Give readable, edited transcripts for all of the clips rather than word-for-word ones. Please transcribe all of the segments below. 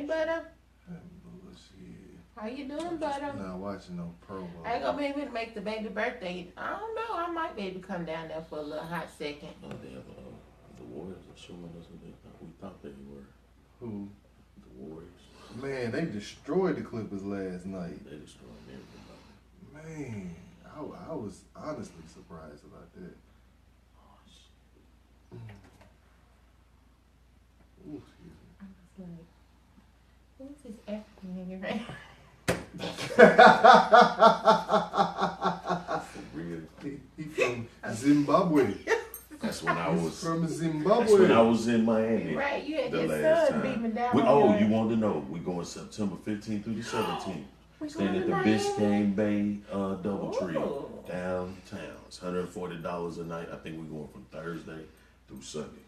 Hey, Butter. How you doing, Butter? I'm not watching no Pro Bowl. I ain't gonna be able to make the baby birthday. I don't know. I might be able to come down there for a little hot second. Oh, damn. The Warriors are showing us what we thought they were. Who? The Warriors. Man, they destroyed the Clippers last night. They destroyed everybody. Man, I was honestly surprised about that. Oh, shit. Ooh, excuse me. I was like, who's this African nigga right? For real. He from Zimbabwe. That's when I was. From That's Zimbabwe. when I was in Miami. Right, you had the your last son time. beaming down. You wanted to know? We going September 15th through the 17th. Staying at the Miami? Biscayne Bay DoubleTree Ooh. downtown. It's $140 a night. I think we're going from Thursday through Sunday.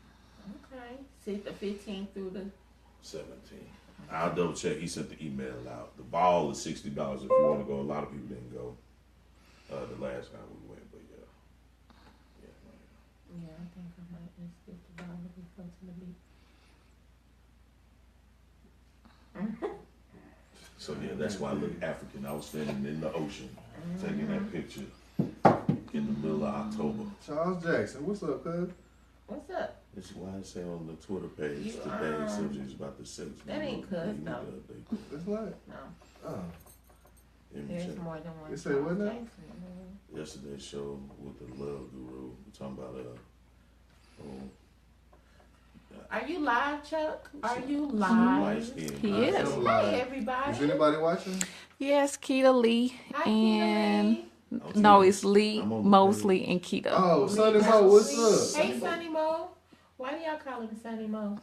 Okay. See the 15th through the 17th. I'll double check. He sent the email out. The ball is $60 if you want to go. A lot of people didn't go the last time we went, but yeah. Yeah, I think I might just get the ball to go to the beach. So yeah, that's why I look African. I was standing in the ocean, taking that picture in the middle of October. Charles Jackson, what's up, cuz? What's up? This is why I say on the Twitter page You, today, subject is about the sex. that ain't cuz, though. That's not. No, Oh. there's more than one. You say what now? Jackson. Yesterday's show with the Love Guru, we're talking about Are you live, Chuck? Are you light live? skin. He is. I'm Hey, live. everybody. Is anybody watching? Yes, Keita Lee Hi, and Keita no, it's Lee, I'm on the Mosley, and Keita. Oh, Sonny Lee. Mo, what's up? Hey, Sonny Mo. Why do y'all call him Sonny Mo?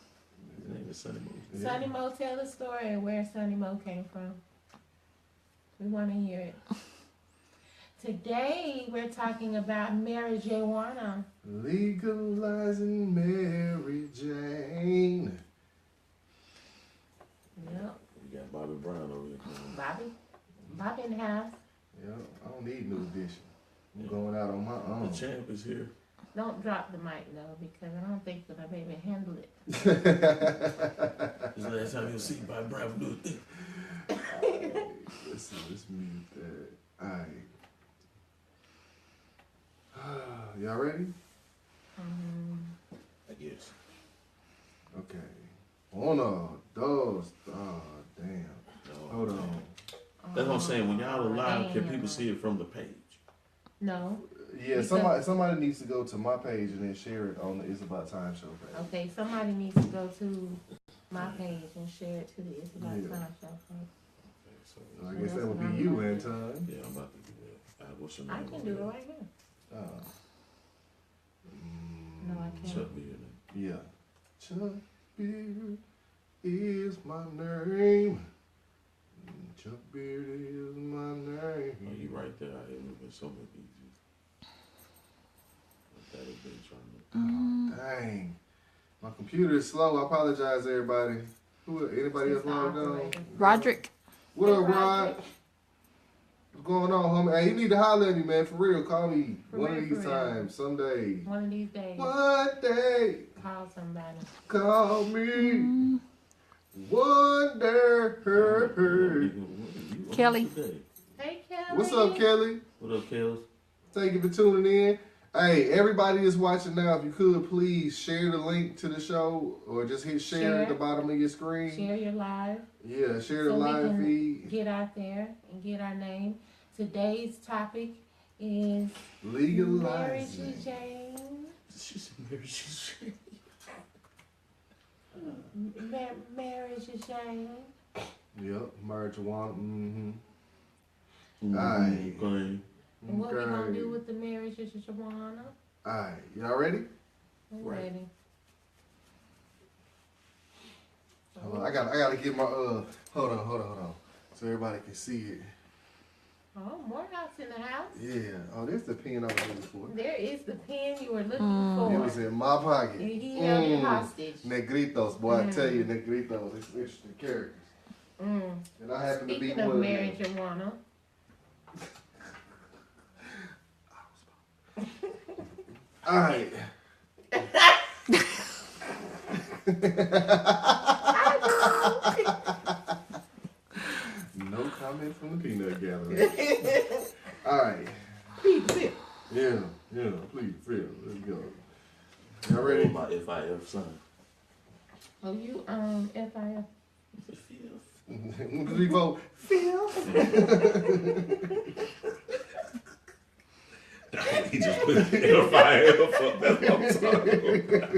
His name is Sonny Mo. Yeah. Sonny Mo, tell the story and where Sonny Mo came from. We want to hear it. Today, we're talking about marijuana. Legalizing Mary Jane. Yep. We got Bobby Brown over here. Bobby in the house. Yeah, I don't need no addition. I'm going out on my own. The champ is here. Don't drop the mic, though, because I don't think that I'll be able to handle it. This is the last time you'll see Bobby Brown do a thing. Let's mute that. Alright. Y'all ready? I guess. Okay. Uno, dos, damn. No. Hold on. That's what I'm saying. When y'all are live, can Damn. people see it from the page? No. Yeah, somebody needs to go to my page and then share it on the It's About Time show page. Okay, somebody needs to go to my page and share it to the It's About Yeah. Time show page. Okay, so So I guess that would be you, Anton. yeah, I'm about to do that. What's your name? I can do it right here. No, I can't. Chuck Beard. Yeah. Chuck Beard is my name. Chuck Beard is my Oh, name. you right there. It would have been so much easier. That would have been trying to. Dang. My computer is slow. I apologize, everybody. Anybody else It's the logged on? operator. Roderick. What up, Hey, Rod? What's going on, homie? Hey, you need to holler at me, man. For real, call me For one real, of these for real. times, someday. One of these days, One day, call somebody. call me. Wonder. Kelly. Hey, Kelly. What's up, Kelly? What up, Kels? Thank you for tuning in. Hey, everybody that's watching now, if you could please share the link to the show or just hit share at the bottom of your screen. Share your live. Yeah, share the So we live can feed. Get out there and get our name. Today's topic is Mary Legalizing. Jane. She said Mary Jane. Mary Jane. Yep, marijuana. Mm-hmm. Okay. And what we gonna do with the marriage is marijuana? Alright, y'all ready? I'm Right. ready. Hold on, I gotta get my hold on. So everybody can see it. Oh, Morehouse in the house. Yeah. Oh, there's the pen I was looking for. There is the pen you were looking It for. was in my pocket. And he held it hostage. Negritos, boy, I tell you, Negritos, it's interesting characters. Mm. And I happen to be Speaking one of of them. marijuana, Alright. Y'all ready? My FIF son. Oh, you FIF. We vote. Phil. He just put the FIF up. That's what I'm talking about.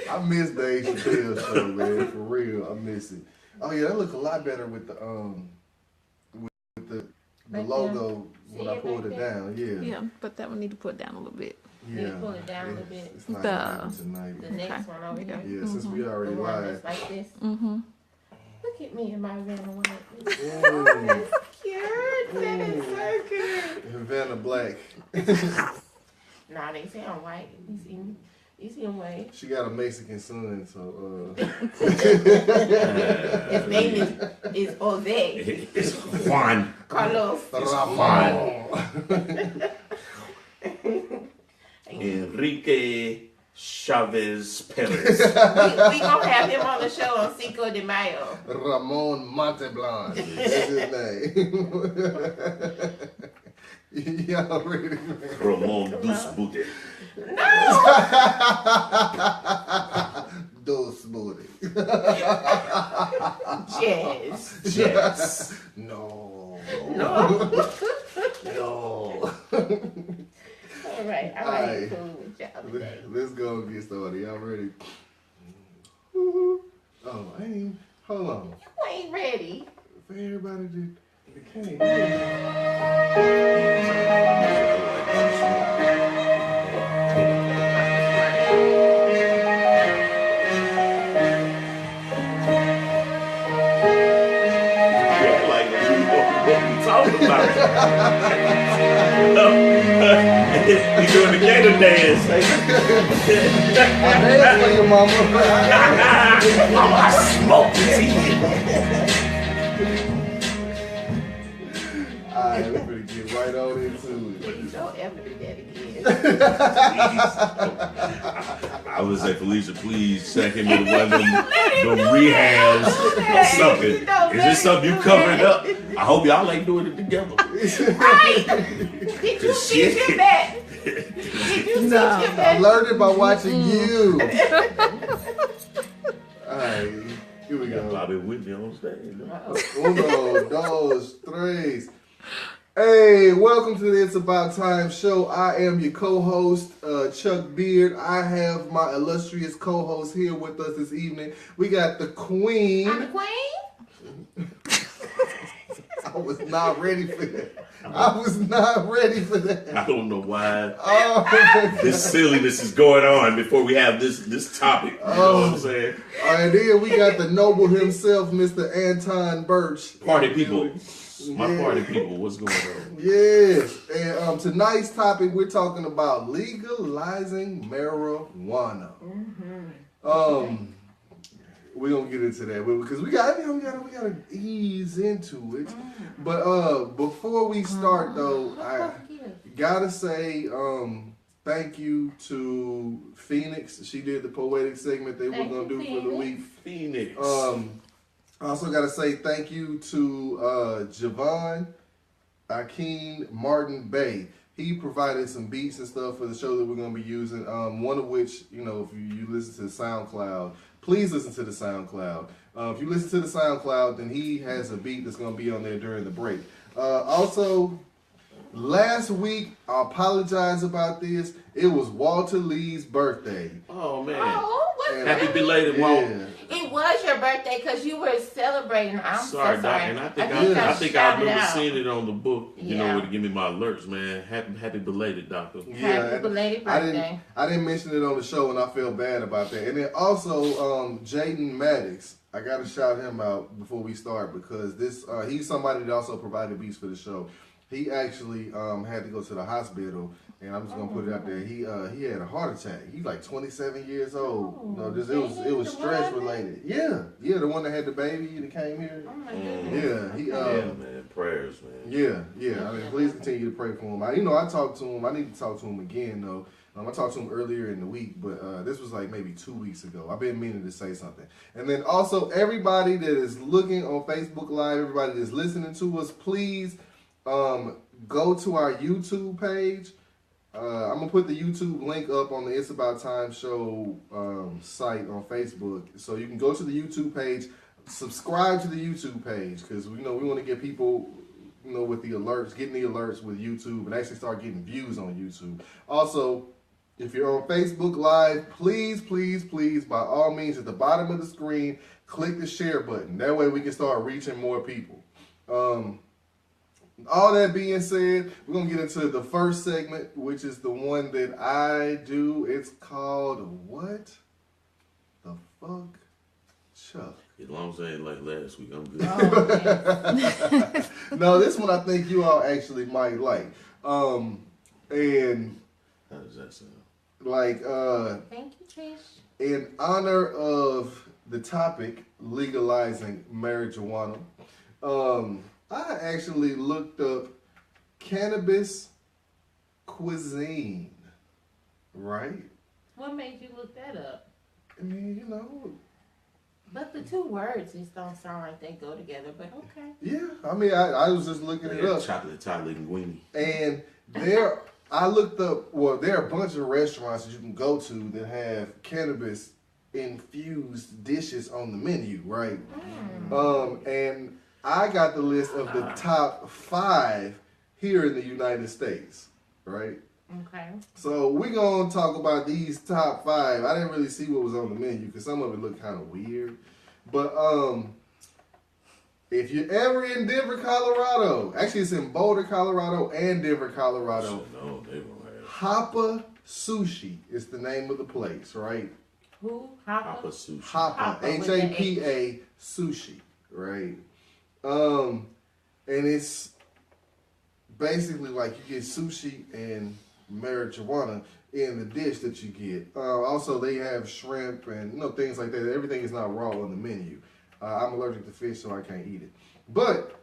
I miss the Dave Chappelle show, man. For real, I miss it. Oh yeah, that look a lot better with the logo when I pulled it down. Yeah. Yeah, but that one need to put down a little bit. Yeah. Pull it down a little bit. It's not The- gonna happen tonight. The next one over here. Yeah, since we already The one live. that's like this. Mm-hmm. Look at me in my Vanna white. Mm. That's cute. That is so cute. Vanna Black. Nah, they say I'm white. You see him white. She got a Mexican son, so His name is Jose It's Juan. Carlos. Ramon. Enrique Chavez Perez. we gonna have him on the show on Cinco de Mayo. Ramon Monteblanc. That's his name. Y'all ready, man? Ramon Dusbude. Dos booty. Yes. Yes. No. No. No. All right. I like cool with y'all today. Let's go and get started. Y'all ready? Oh, I ain't. Hold on. You ain't ready. For everybody that came. Like what we talking about. You doing the gator dance. Dance for your mama. Mama, I smoke this evening. Alright, we're gonna get right on into it. Please don't ever do that again. I would say, Felicia, please check him with one of them rehabs or something. Is this something you covered up? I hope y'all ain't doing it together. Right. Did you teach him that? Did you teach him I that? learned it by watching you. Alright, here we go. Bobby Whitney on stage. Uno, dos, tres. Hey, welcome to the It's About Time show. I am your co-host, Chuck Beard. I have my illustrious co-host here with us this evening. We got the Queen. I'm the queen? I was not ready for that. I was not ready for that. I don't know why Oh, this silliness is going on before we have this topic. You know what I'm saying? and then we got the noble himself, Mr. Anton Birch. Party people. My Yeah. party people, what's going on? Yes, and tonight's topic we're talking about legalizing marijuana. We're gonna get into that because we gotta ease into it. But before we start though, I gotta say thank you to Phoenix. She did the poetic segment they were gonna do for the week. Phoenix. I also got to say thank you to Javon Akeem Martin Bay. He provided some beats and stuff for the show that we're going to be using. One of which, you know, if you listen to SoundCloud, please listen to the SoundCloud. If you listen to the SoundCloud, then he has a beat that's going to be on there during the break. Also, last week, I apologize about this. It was Walter Lee's birthday. Oh, man. Oh, what? Happy belated, Walt. Yeah. It was your birthday because you were celebrating. I'm Sorry, so Doc, sorry. and I think I shouted remember out. seeing it on the book. You know, Yeah. where to give me my alerts, man. Happy belated, Doctor. Happy belated birthday. I didn't mention it on the show, and I felt bad about that. And then also, Jaden Maddox, I got to shout him out before we start because he's somebody that also provided beats for the show. He actually had to go to the hospital, and I'm just gonna put it out there. He had a heart attack. He's like 27 years old. No, it was stress related. Yeah, the one that had the baby that came here. Oh my goodness. Yeah, Yeah, man. Prayers, man. Yeah. I mean, please continue to pray for him. I talked to him. I need to talk to him again though. I talked to him earlier in the week, but this was like maybe 2 weeks ago. I've been meaning to say something. And then also everybody that is looking on Facebook Live, everybody that's listening to us, please go to our YouTube page. I'm gonna put the YouTube link up on the It's About Time show site on Facebook, so you can go to the YouTube page, subscribe to the YouTube page, because we want to get people, with the alerts, getting the alerts with YouTube, and actually start getting views on YouTube. Also, if you're on Facebook Live, please, please, please, by all means, at the bottom of the screen, click the share button. That way we can start reaching more people. All that being said, we're going to get into the first segment, which is the one that I do. It's called What the Fuck, Chuck? As long as it ain't like last week, I'm good. Oh, No, this one I think you all actually might like. And How does that sound? like, thank you, Trish. in honor of the topic, legalizing marijuana, I actually looked up cannabis cuisine, right? What made you look that up? I mean, But the two words just don't sound like they go together, but okay. yeah. I mean, I was just looking it up. Chocolate tot linguine. And I looked up, there are a bunch of restaurants that you can go to that have cannabis infused dishes on the menu, right? And I got the list of the top 5 here in the United States, right? Okay. So we're going to talk about these top 5. I didn't really see what was on the menu because some of it looked kind of weird. But if you're ever in Denver, Colorado, actually it's in Boulder, Colorado and Denver, Colorado. No, they won't have Hapa Sushi is the name of the place, right? Who? Papa sushi. Hapa, Hapa with the H-A-P-A Sushi, right? And it's basically like you get sushi and marijuana in the dish that you get. Also, they have shrimp and things like that. Everything is not raw on the menu. I'm allergic to fish, so I can't eat it. But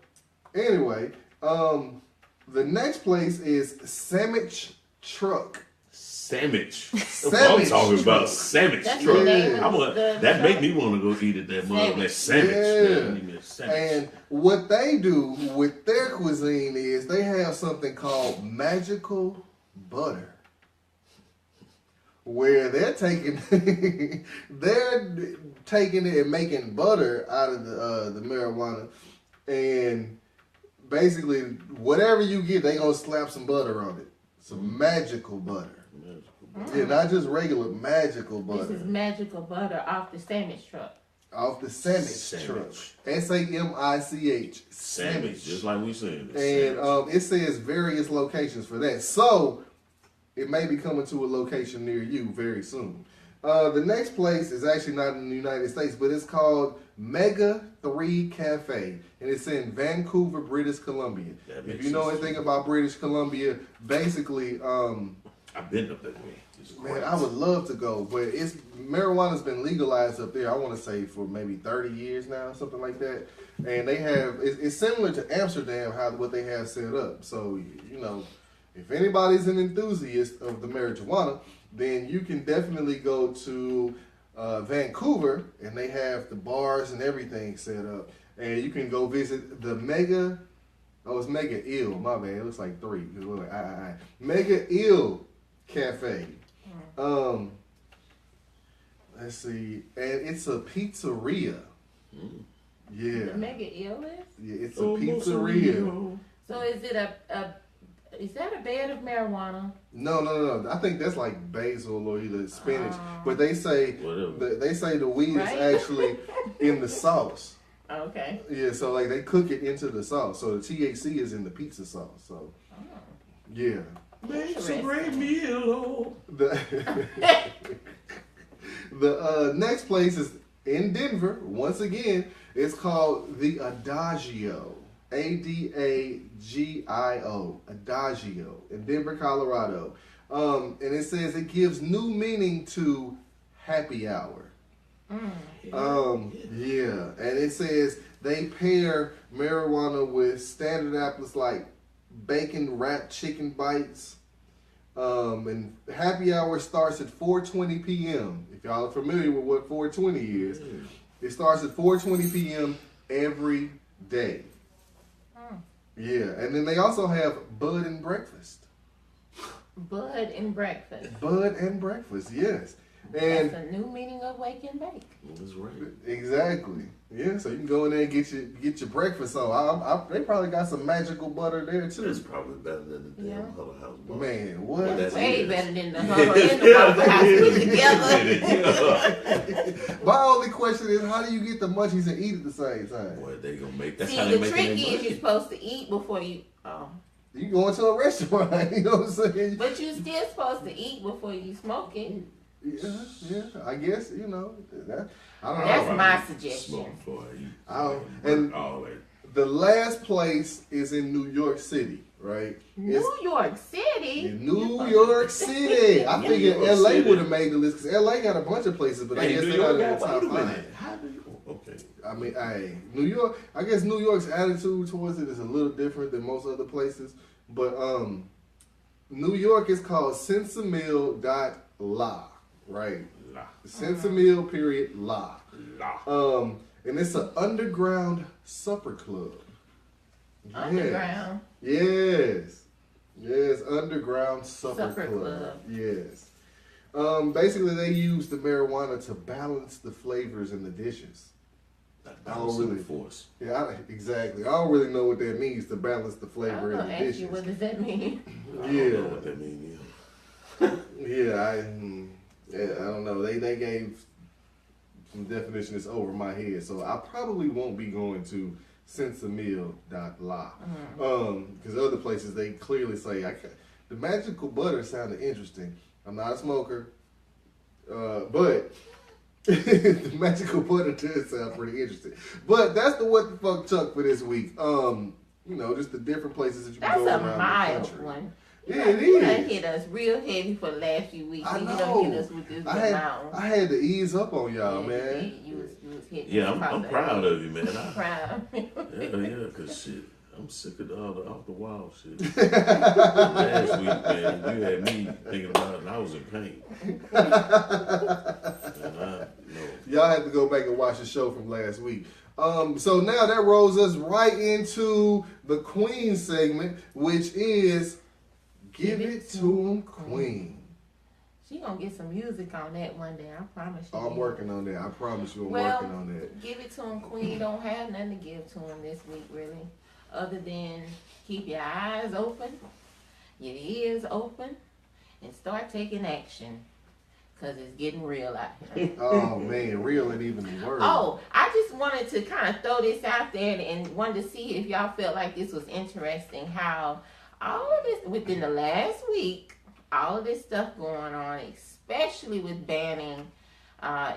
anyway, the next place is Sandwich Truck. Sandwich. That's what I'm talking about. Sandwich That's truck. the name Yeah. of the That truck. make me want to go eat at that mother. That sandwich. Yeah. That give me a sandwich. And what they do with their cuisine is they have something called magical butter, where they're taking it and making butter out of the marijuana, and basically whatever you get, they gonna slap some butter on it, some magical butter. Yeah, not just regular, magical butter. This is magical butter off the sandwich truck. Off the sandwich truck. S-A-M-I-C-H. Sandwich, just like we said. And it says various locations for that. So, it may be coming to a location near you very soon. The next place is actually not in the United States, but it's called Mega 3 Cafe. And it's in Vancouver, British Columbia. If you know anything about British Columbia, basically... I've been up that way. Man, I would love to go, but marijuana's been legalized up there, I want to say, for maybe 30 years now, something like that. And they have, it's similar to Amsterdam, what they have set up. So, if anybody's an enthusiast of the marijuana, then you can definitely go to Vancouver, and they have the bars and everything set up. And you can go visit the it's Mega Ill, my bad, it looks like 3. Mega Ill Cafe. Let's see, and it's a pizzeria. Yeah. The Mega Ill is? Yeah, it's a pizzeria. So is it is that a bed of marijuana? No. I think that's like basil or either spinach. But they say the weed Right? is actually in the sauce. Okay. Yeah, so like they cook it into the sauce. So the THC is in the pizza sauce. So yeah. Make some great meal. The next place is in Denver. Once again, it's called the Adagio. A-D-A-G-I-O. Adagio in Denver, Colorado. And it says it gives new meaning to happy hour. Yeah. And it says they pair marijuana with standard apples like bacon wrapped chicken bites. And happy hour starts at 4:20 p.m. If y'all are familiar with what 4:20 is, it starts at 4:20 p.m. every day. Yeah, and then they also have bud and breakfast. Bud and breakfast. Bud and breakfast, yes. And that's a new meaning of wake and bake. That's right. Exactly. Yeah, so you can go in there and get your breakfast on. They probably got some magical butter there too. That's probably better than the damn Huddle House butter. Man, what? Well, that's way it. better than the Huddle and the Waffle House put together. My only question is, how do you get the munchies and eat at the same time? Boy, they gonna make that's See, how they the make trick their is money. you're supposed to eat before you. You go into a restaurant, you know what I'm saying? But you're still supposed to eat before you smoke it. Yeah, I guess, I don't know. That's my suggestion. Smoke before I eat. And all that. the last place is in New York City, right? New York City? In New York City. I figured York LA City. would have made the list because LA got a bunch of places, but I guess New they're not York in the got top wait a 5. minute. How do you? Okay. I mean, New York. I guess New York's attitude towards it is a little different than most other places, but New York is called Sensimil.la, right? La. Sensimil period la. La. And it's an underground supper club. Underground. Yes. Underground supper club. Yes. Basically, they use the marijuana to balance the flavors in the dishes. I don't really force. Yeah, exactly. I don't really know what that means to balance the flavor in the Ask dishes. you, what does that mean? I don't know what that means. Yeah, I don't know. They gave some definition that's over my head, so I probably won't be going to sensimil.la. Because other places they clearly say the magical butter sounded interesting. I'm not a smoker, but the magical butter does sound pretty interesting. But that's the what the fuck Chuck for this week. Just the different places that you can go That's a around the mild country. one. Yeah, it You done is. hit us real heavy for the last few weeks. I You know. done hit us with this amount. I had to ease up on y'all, Yeah, man. You was hitting Yeah, us I'm across proud the of you, man. head. Proud. Yeah, cause shit, I'm sick of all the wild shit. Last week, man, you had me thinking about it, and I was in pain. Y'all had to go back and watch the show from last week. So now that rolls us right into the Queen segment, which is Give It to 'em Queen. She gonna get some music on that one day. I promise you. I'm working on that. I promise you I'm Well, working on that. Give It to 'em Queen don't have nothing to give to him this week, really. Other than keep your eyes open, your ears open, and start taking action. Because it's getting real out here. Oh, man. Real ain't even the word. Oh, I just wanted to kind of throw this out there and wanted to see if y'all felt like this was interesting. How all of this, within the last week, all of this stuff going on, especially with banning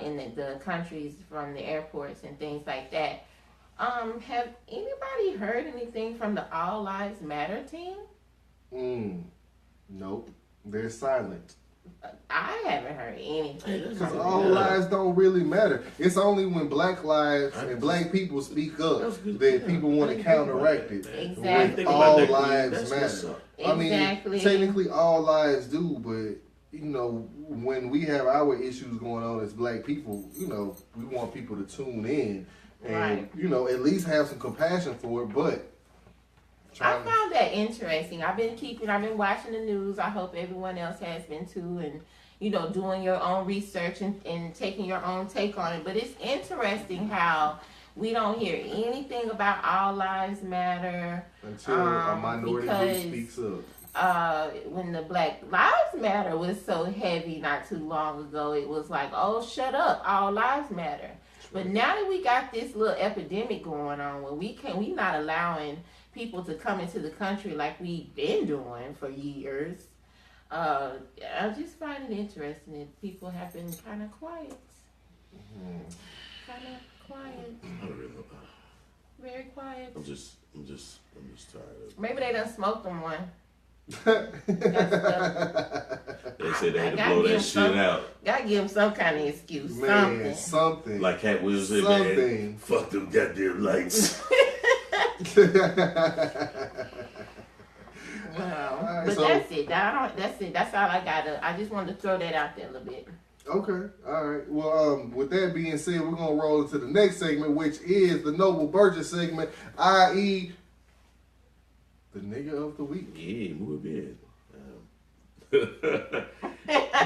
in the countries from the airports and things like that. Have anybody heard anything from the All Lives Matter team? Nope. They're silent. I haven't heard anything. Because all lives don't really matter. It's only when black lives and black people speak up that people want to counteract it. Exactly. With all lives matter. I mean, Exactly. technically all lives do, but when we have our issues going on as black people, we want people to tune in and at least have some compassion for it. But I found that interesting. I've been watching the news. I hope everyone else has been too, and doing your own research and taking your own take on it. But it's interesting how we don't hear anything about All Lives Matter until a minority group speaks up. When the Black Lives Matter was so heavy not too long ago, it was like, oh, shut up, all lives matter. But now that we got this little epidemic going on where we not allowing people to come into the country like we've been doing for years, I just find it interesting that people have been kind of quiet. Kind of quiet. I don't really know. Very quiet. I'm just tired of it. Maybe they done smoked them one. They say they had to blow that shit out. Gotta give them some kind of excuse. Man, something. Like Cat Williams said, man, fuck them goddamn lights. Wow. Right, But so, that's it. That's it. That's all I got. I just wanted to throw that out there a little bit. Okay. All right. Well, with that being said, we're going to roll into the next segment, which is the Noble Burgess segment, i.e., the nigga of the week. Yeah, muy bien.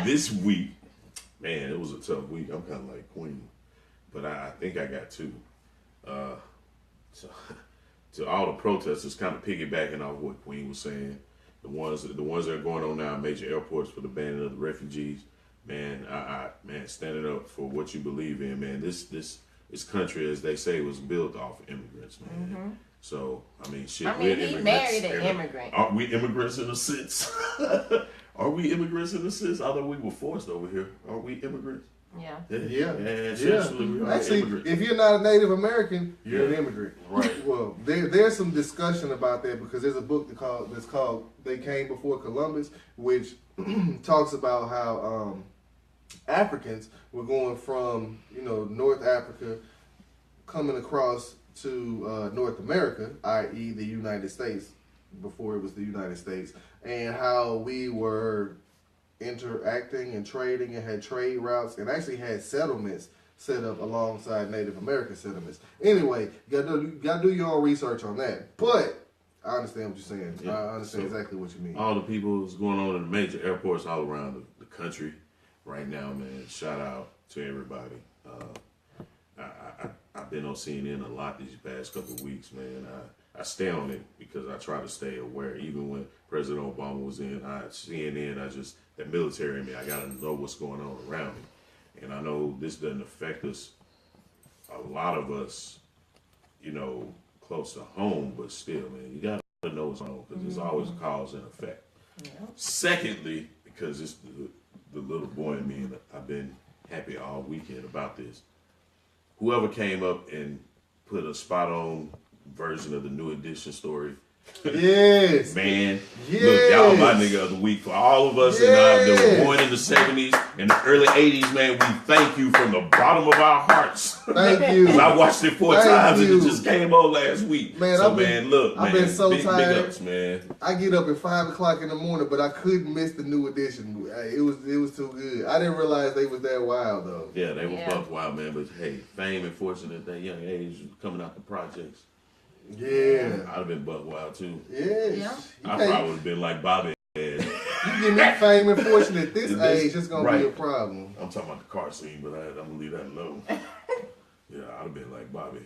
This week, man, it was a tough week. I'm kind of like Queen, but I think I got two. So, to all the protesters, kind of piggybacking off what Queen was saying, the ones that are going on now in major airports for the banning of the refugees, man, man, standing up for what you believe in, man. This country, as they say, was built off of immigrants, man. Mm-hmm. So, I mean, shit. He married an immigrant. Are we immigrants in a sense? Are we immigrants in a sense? Although we were forced over here, are we immigrants? Yeah. Essentially, we are Actually, immigrants. if you're not a Native American, you're an immigrant. Right. Well, there's some discussion about that because there's a book that's called "They Came Before Columbus," which talks about how Africans were going from North Africa, coming across to North America, i.e. the United States, before it was the United States, and how we were interacting and trading and had trade routes and actually had settlements set up alongside Native American settlements. Anyway, you gotta do your own research on that. But I understand what you're saying. Yeah. I understand exactly what you mean. All the people who's going on in the major airports all around the country right now, man. Shout out to everybody. I've been on CNN a lot these past couple of weeks, man. I stay on it because I try to stay aware. Even when President Obama was in CNN, that military in me, I got to know what's going on around me. And I know this doesn't affect us, a lot of us, close to home, but still, man, you got to know what's on because there's always a cause and effect. Yeah. Secondly, because it's the little boy in me, and I've been happy all weekend about this. Whoever came up and put a spot on version of the New Edition story. Yes. Man. Yes. Look, y'all my nigga of the week. For all of us that were born in the 70s and the early 80s, man, we thank you from the bottom of our hearts. Thank you. I watched it 4 times and it just came on last week. Man, I've been so tired. Big ups, man. I get up at 5 o'clock in the morning, but I couldn't miss the New Edition. It was too good. I didn't realize they was that wild though. Yeah, they were buck wild, man. But hey, fame and fortune at that young age, coming out the projects. Yeah. I'd have been buck wild too. Yes. Yeah. I probably would have been like Bobby. You get me fame and fortune at this age, it's gonna be a problem. I'm talking about the car scene, but I'm gonna leave that alone. Yeah, I'd have been like Bobby.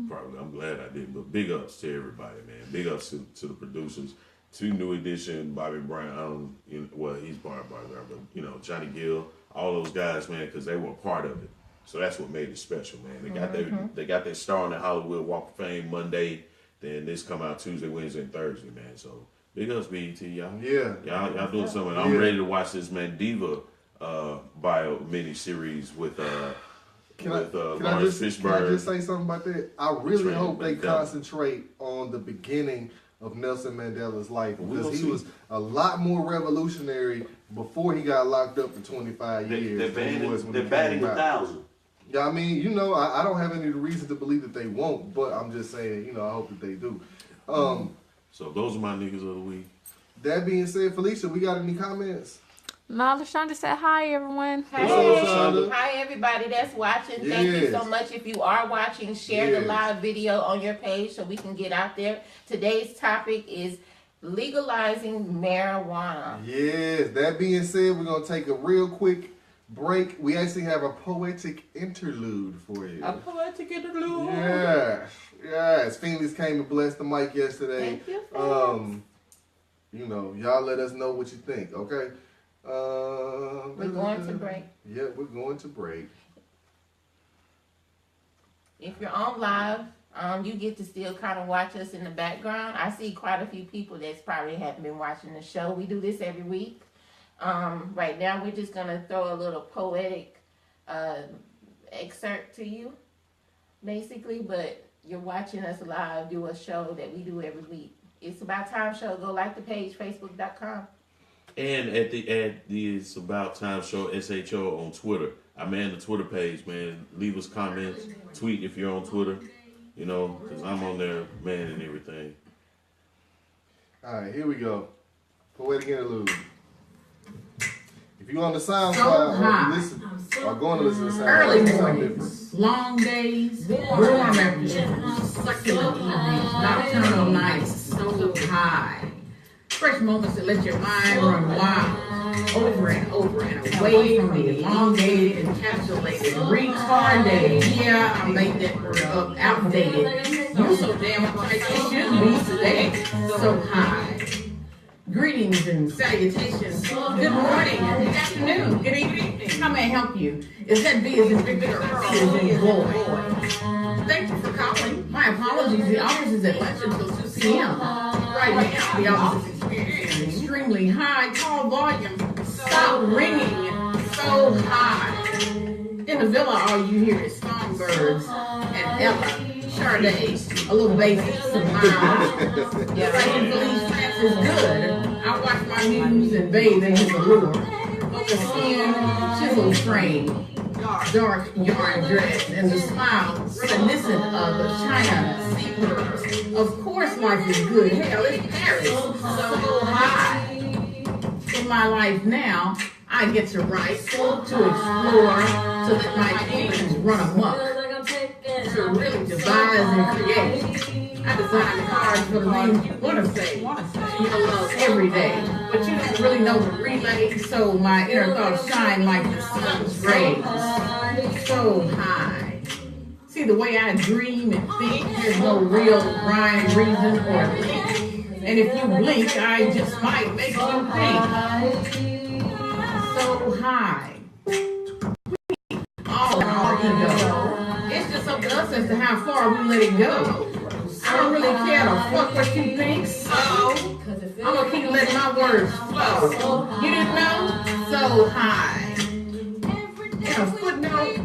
Probably. I'm glad I did. But big ups to everybody, man. Big ups to the producers, to New Edition, Bobby Brown. Well, he's part of Bobby Brown, but Johnny Gill, all those guys, man, because they were a part of it. So that's what made it special, man. They got their star on the Hollywood Walk of Fame Monday. Then this come out Tuesday, Wednesday, and Thursday, man. So big ups, BET, y'all. Yeah. Y'all doing something. I'm ready to watch this Diva bio mini-series with Lawrence Fishburne. Can I just say something about that? I really hope they concentrate on the beginning of Nelson Mandela's life because he was a lot more revolutionary before he got locked up for 25 years. They're batting 1,000. Yeah, I mean, I don't have any reason to believe that they won't, but I'm just saying, I hope that they do. So those are my niggas of the week. That being said, Felicia, we got any comments? No, LaShonda said hi, everyone. Hey, hi everybody that's watching. Thank you so much. If you are watching, share the live video on your page so we can get out there. Today's topic is legalizing marijuana. Yes, that being said, we're going to take a real quick break. We actually have a poetic interlude for you. A poetic interlude? Yes. Phoenix came and blessed the mic yesterday. Thank you, y'all let us know what you think, okay? We're going to break. Yeah, we're going to break. If you're on live, you get to still kind of watch us in the background. I see quite a few people that's probably haven't been watching the show. We do this every week. Right now, we're just going to throw a little poetic excerpt to you, basically, but you're watching us live do a show that we do every week. It's About Time Show. Go like the page, facebook.com. And at the It's About Time Show, SHO on Twitter. I man the Twitter page, man. Leave us comments. Tweet if you're on Twitter, because I'm on there, man, and everything. All right, here we go. Poetic interlude. If you're on the SoundCloud or going to listen to SoundCloud, early mornings, long days, warm afternoons, succulent evenings, nocturnal nights, so high. Fresh moments that let your mind run wild. over and over and away from the elongated, encapsulated, retarded. Yeah, I made that word up, outdated. You're so damn right, it should be today. So high. Greetings and salutations. Good morning, good afternoon, good evening. How may I help you? Is that B as in Victor or C as in boy? Thank you for calling. My apologies. The office is at lunch until 2 p.m. Right now, the office is experiencing extremely high call volume. Stop ringing so high. In the villa, all you hear is songbirds and Ella. Sade, a little baby, some miles. Writing Felice France is good. I watch my news and bathe in his allure. Mocha skin, chiseled frame, dark yarn dress, and the smile reminiscent of a China sea pearl. Of course life is good. Hell, it's Paris. So high. In my life now, I get to write, to explore, to let my demons run amok. To really devise and create. I design cards for the things you want to say. You love every day, but you don't really know the relay, so my inner thoughts shine like the sun's rays. So high. See, the way I dream and think, there's no real rhyme, reason, or link. And if you blink, I just might make you think. So high. All in our ego. It's just up to us as to how far we let it go. I don't really care to fuck what you think, so I'm gonna keep letting my words flow. You didn't know? So high. In a footnote?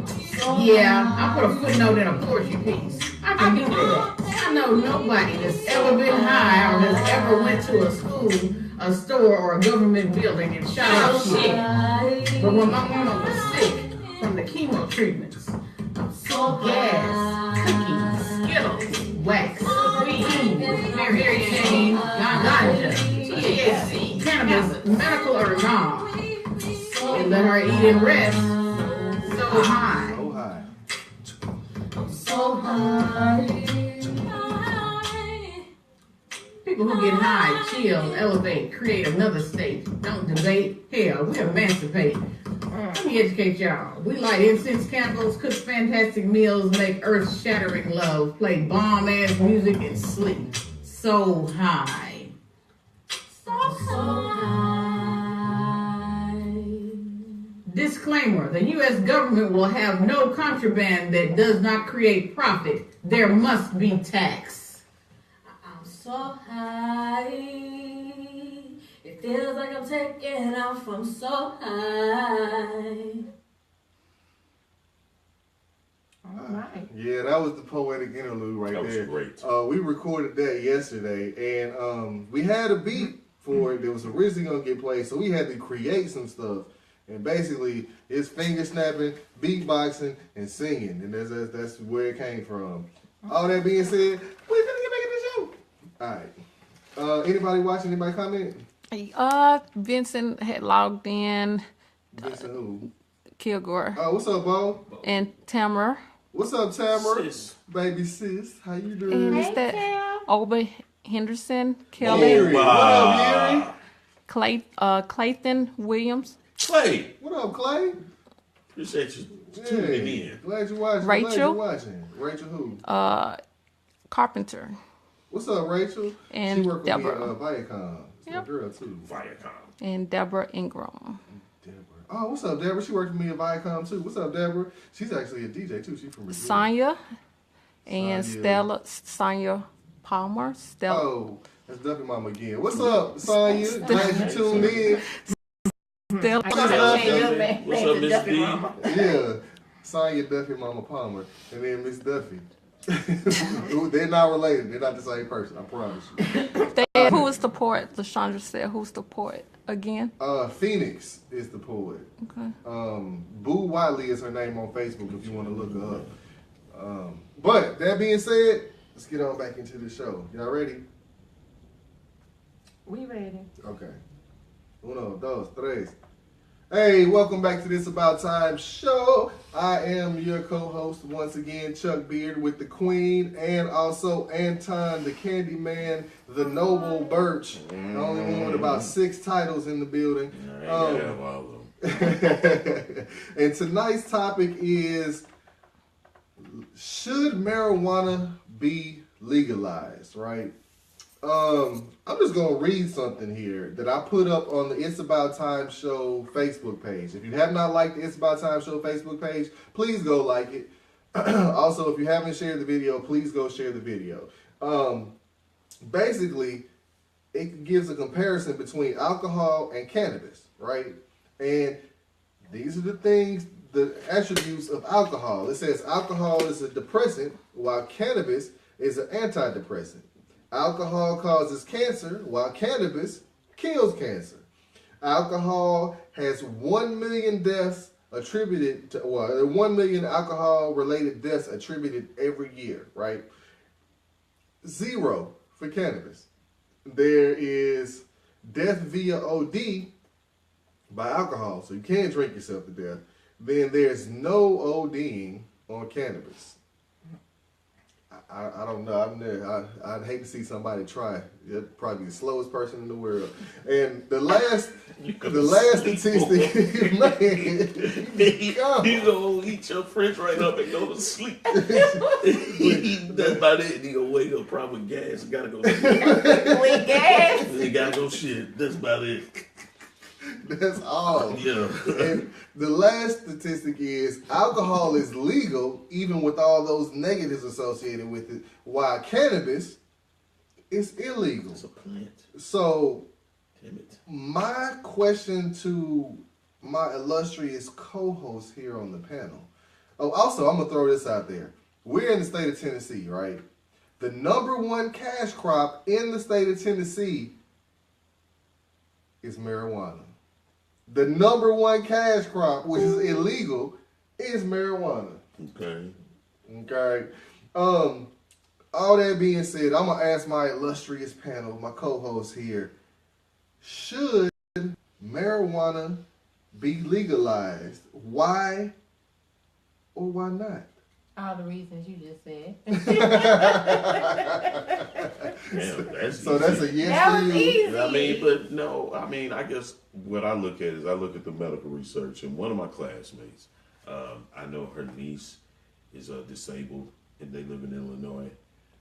Yeah, I put a footnote in a poetry piece. I can do that. I know nobody that's ever been high or has ever went to a school, a store, or a government building and shot out shit. But when my mama was sick from the chemo treatments, gas, cookies, Skittles, wax, weed, Mary Jane, ganja, THC, cannabis, medical or not. And let her eat and rest. So high. So high. People who get high, chill, elevate, create another state. Don't debate. Hell, we emancipate. Let me educate y'all. We light incense candles, cook fantastic meals, make earth-shattering love, play bomb-ass music, and sleep. So high. So high. Disclaimer, the U.S. government will have no contraband that does not create profit. There must be tax. I'm so high. It feels like I'm taking off from so high. All right. Yeah, that was the poetic interlude right there. That was great. We recorded that yesterday, and we had a beat for it that was originally going to get played, so we had to create some stuff. And basically, it's finger snapping, beatboxing, and singing, and that's where it came from. All that being said, we're gonna get back in the show. All right. Anybody watching? Anybody comment? Vincent had logged in. Vincent who? Kilgore. Oh, what's up, Bo? And Tamara. What's up, Tamara? Sis. Baby sis, how you doing? And Hey, is that Tam. Oba Henderson, Kelly, Yeri. What up, Yeri? Clayton Williams, Clay, What up, Clay? appreciate you tuning in. Glad you watching. Rachel. Glad you watching. Rachel who? Carpenter, What's up, Rachel? And she work with Deborah. me at Viacom. She's Yep. my girl too. Viacom. and Deborah Ingram. Deborah. Oh, what's up, Deborah? She worked with me at Viacom too. What's up, Deborah? She's actually a DJ too. She's from Virginia. Sonya and Sonya. Sonya Palmer. Stella. Oh, that's Duffy Mama again. What's up, Sonya? Glad you tuned in. Stella. I gotta change your What's name up, to Miss Duffy D? Mama. Yeah, Sonya Duffy Mama Palmer, and then Miss Duffy. They're not related. They're not the same person. I promise you. Who is the poet? LaShondra said, who's the poet again? Phoenix is the poet. Okay. Boo Wiley is her name on Facebook if you want to look her up. But that being said, let's get on back into the show. Y'all ready? We ready. Okay. Uno, dos, tres. Hey, welcome back to this About Time show. I am your co-host once again, Chuck Beard, with the Queen and also Anton, the Candy Man, the Noble Birch, the only one with about 6 titles in the building. And tonight's topic is, should marijuana be legalized, right? I'm just going to read something here that I put up on the It's About Time Show Facebook page. If you have not liked the It's About Time Show Facebook page, please go like it. Also, if you haven't shared the video, please go share the video. Basically, it gives a comparison between alcohol and cannabis, right? And these are the things, the attributes of alcohol. It says alcohol is a depressant, while cannabis is an antidepressant. Alcohol causes cancer, while cannabis kills cancer. Alcohol has 1 million deaths attributed to, 1 million alcohol-related deaths attributed every year, right? 0 for cannabis. There is death via OD by alcohol, so you can't drink yourself to death. Then there's no ODing on cannabis. I don't know. I'd hate to see somebody try. You'd probably be the slowest person in the world. And the last statistic, man, you gonna eat your French right up and go to sleep. That's about it. He gonna wake up probably gas. Gotta go. With gas. He gotta go shit. That's about it. That's all. Yeah. And the last statistic is alcohol is legal even with all those negatives associated with it, while cannabis is illegal. It's a plant. So, damn it. My question to my illustrious co-host here on the panel. Oh, also, I'm going to throw this out there. We're in the state of Tennessee, right? The #1 cash crop in the state of Tennessee is marijuana. The #1 cash crop, which is illegal, is marijuana. Okay. All that being said, I'm gonna ask my illustrious panel, my co-host here, should marijuana be legalized? Why or why not? All the reasons you just said. Damn, that's so easy. that's a yes That for was you. easy. I mean, but no, I mean, I guess what I look at is I look at the medical research, and one of my classmates, I know her niece is disabled, and they live in Illinois.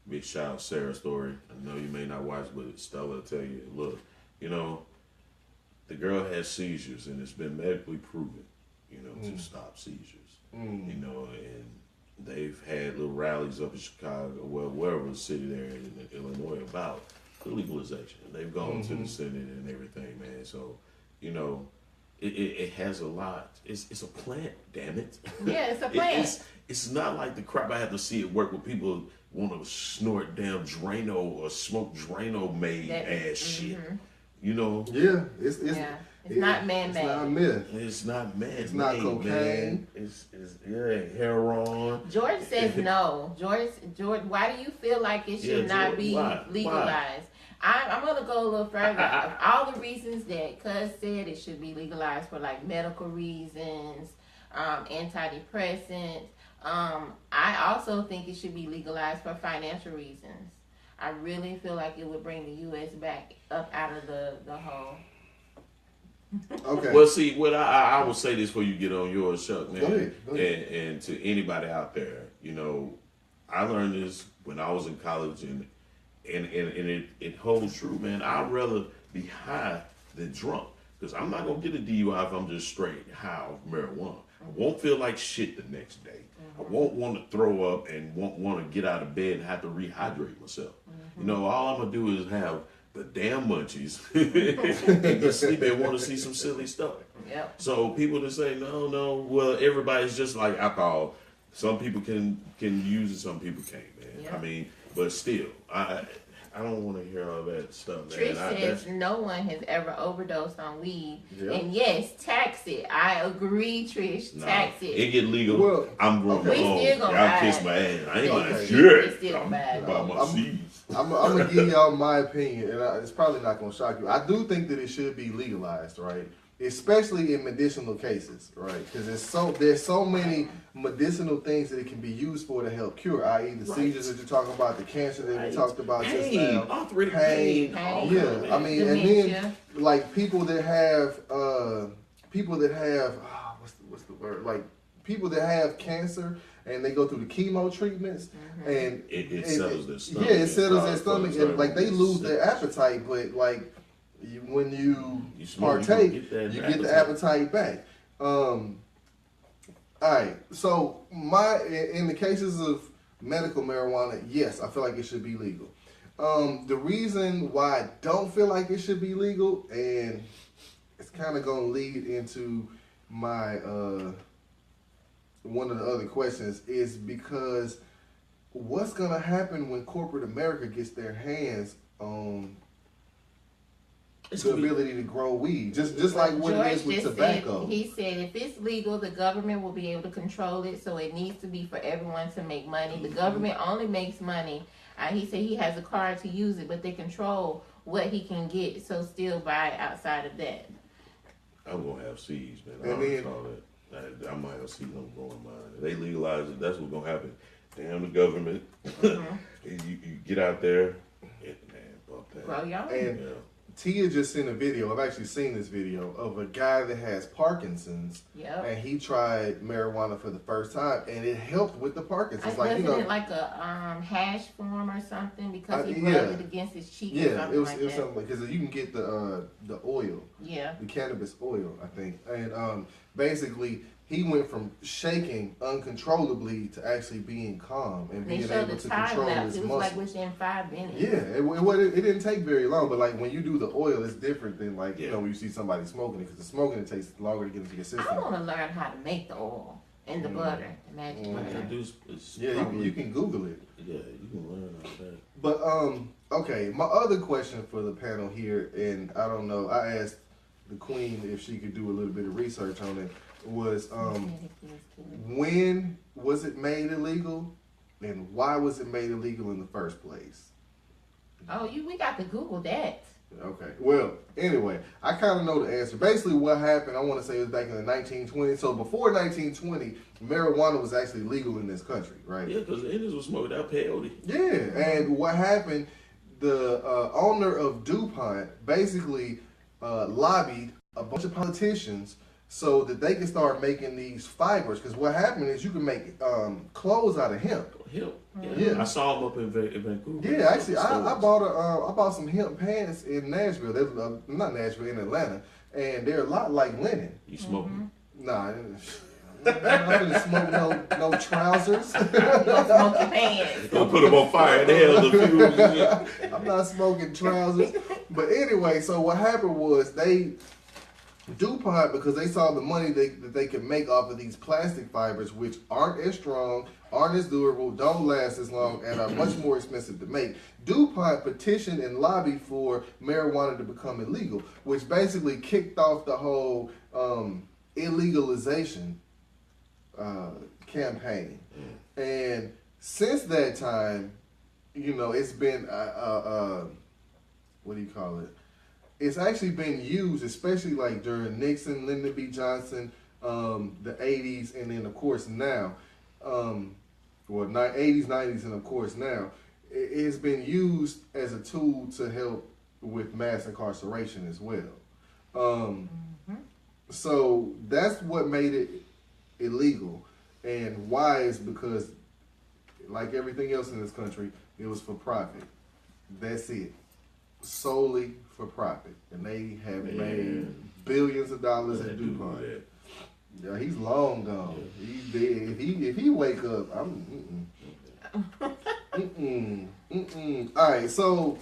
Big shout out Sarah Story. I know you may not watch, but Stella will tell you, look, you know, the girl has seizures, and it's been medically proven, you know, to stop seizures. You know, and they've had little rallies up in Chicago, well, wherever the city there in Illinois about the legalization. They've gone to the Senate and everything, man. So, you know, it has a lot. It's a plant, damn it. Yeah, it's a plant. It's not like the crap I have to see it work with people want to snort damn Drano or smoke Drano made ass shit. You know? Yeah, It's not man-made. It's not myth. It's not man. It's not cocaine. Man. It's heroin. George says no. George, why do you feel like it should not be legalized? I'm going to go a little further. Of all the reasons that Cuz said it should be legalized for like medical reasons, antidepressants, I also think it should be legalized for financial reasons. I really feel like it would bring the U.S. back up out of the hole. Okay. Well, see, what I will say this before you get on yours, Chuck, man. Go ahead. And to anybody out there, you know, I learned this when I was in college, and it holds true, man. I'd rather be high than drunk, because I'm not gonna get a DUI if I'm just straight high off marijuana. I won't feel like shit the next day. I won't want to throw up and won't want to get out of bed and have to rehydrate myself. You know, all I'm gonna do is have the damn munchies and get sleep and want to see some silly stuff. Yep. So people that say no, well, everybody's just like alcohol. Some people can use it, some people can't, man. Yep. I mean, but still, I don't want to hear all that stuff, man. Trish says no one has ever overdosed on weed. Yep. And yes, tax it. I agree, Trish. Tax it. It get legal. Well, I'm going we home. still gonna Y'all buy kiss it. my ass. I ain't Yeah, buying we shit. still gonna buy it. About my seeds. I'm gonna give y'all my opinion, and it's probably not gonna shock you. I do think that it should be legalized, right? especially in medicinal cases, right? Because there's so many medicinal things that it can be used for to help cure, i.e. the seizures that you're talking about, the cancer that we talked about just now, arthritic pain. Yeah, I mean, and then like people that have what's the word? Like people that have cancer and they go through the chemo treatments and it settles their stomach. Yeah, it settles their stomach and like they lose their appetite, but like when you partake, you get the appetite back. All right, so in the cases of medical marijuana, yes, I feel like it should be legal. The reason why I don't feel like it should be legal, and it's kind of going to lead into my one of the other questions, is because what's going to happen when corporate America gets their hands on the ability to grow weed, just like what it is with tobacco. He said if it's legal, the government will be able to control it, so it needs to be for everyone to make money. The government only makes money. He said he has a card to use it, but they control what he can get, so still buy outside of that. I'm going to have seeds, man. I already saw that. I might have seeds on growing mine. If they legalize it, that's what's going to happen. Damn the government. You get out there, man, bump that. Grow y'all. And Tia just sent a video. I've actually seen this video of a guy that has Parkinson's, and he tried marijuana for the first time, and it helped with the Parkinson's. Wasn't it like a hash form or something because he rubbed it against his cheek? Yeah, it was something like, because you can get the oil, the cannabis oil, I think, and basically he went from shaking uncontrollably to actually being calm and being able to control his muscles. It was like within 5 minutes. Yeah, it didn't take very long, but like when you do the oil, it's different than like, you know, when you see somebody smoking it, because the smoking, it takes longer to get into your system. I want to learn how to make the oil and the butter, the magic butter. You can Google it. Yeah, you can learn all that. But, okay, my other question for the panel here, and I don't know, I asked the queen if she could do a little bit of research on it, was when was it made illegal and why was it made illegal in the first place? We got to Google that. Okay, well, anyway, I kind of know the answer. Basically what happened, I want to say it was back in the 1920s. So before 1920, marijuana was actually legal in this country, right? Yeah, because the Indians were smoking out peyote. Yeah, and what happened, the owner of DuPont basically lobbied a bunch of politicians so that they can start making these fibers. Because what happened is you can make clothes out of hemp. Hemp. Yeah. I saw them up in Vancouver. Yeah, actually, I bought some hemp pants in Nashville. They're not Nashville, in Atlanta, and they're a lot like linen. You smoke them? Nah. I'm gonna smoke no trousers. Don't smoke your pants. Don't put them on fire. The hell the fuel. I'm not smoking trousers. But anyway, so what happened was DuPont, because they saw the money that they could make off of these plastic fibers, which aren't as strong, aren't as durable, don't last as long, and are much more expensive to make. DuPont petitioned and lobbied for marijuana to become illegal, which basically kicked off the whole illegalization campaign. And since that time, you know, it's been what do you call it? It's actually been used, especially like during Nixon, Lyndon B. Johnson, the 80s, and then of course now, 80s, 90s, and of course now, it has been used as a tool to help with mass incarceration as well. So that's what made it illegal, and why is because, like everything else in this country, it was for profit. That's it. Solely for profit, and they have made billions of dollars at DuPont. Yeah, he's long gone. He's dead. If he wake up, All right, so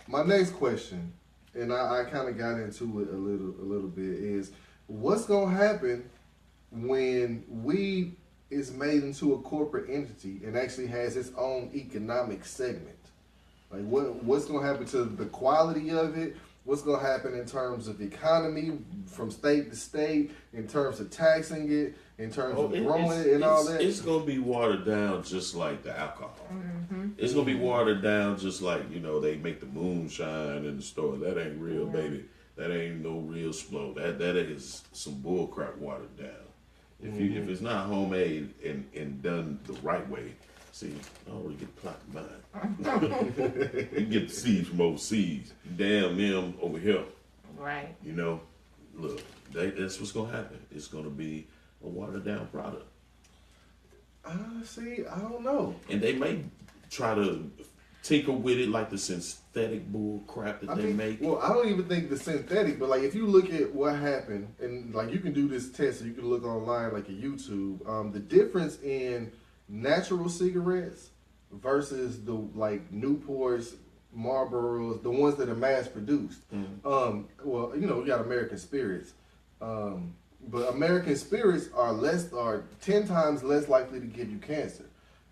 my next question, and I kind of got into it a little bit, is what's gonna happen when weed is made into a corporate entity and actually has its own economic segment? Like what's going to happen to the quality of it? What's going to happen in terms of economy from state to state, in terms of taxing it, in terms of growing it and all that? It's going to be watered down just like the alcohol. It's going to be watered down just like, you know, they make the moonshine in the store. That ain't real, baby. that ain't no real Splo. That is some bull crap watered down. If it's not homemade and done the right way, see, I already get plot mine. You get the seeds from overseas. Damn them over here. Right. You know, look, that's what's gonna happen. It's gonna be a watered down product. See, I don't know. And they may try to tinker with it like the synthetic bull crap that they make. Well, I don't even think the synthetic, but like if you look at what happened, and like you can do this test, or you can look online like at YouTube. The difference in natural cigarettes versus the like Newports, Marlboros, the ones that are mass produced. Well, you know, you got American Spirits, but American Spirits are 10 times less likely to give you cancer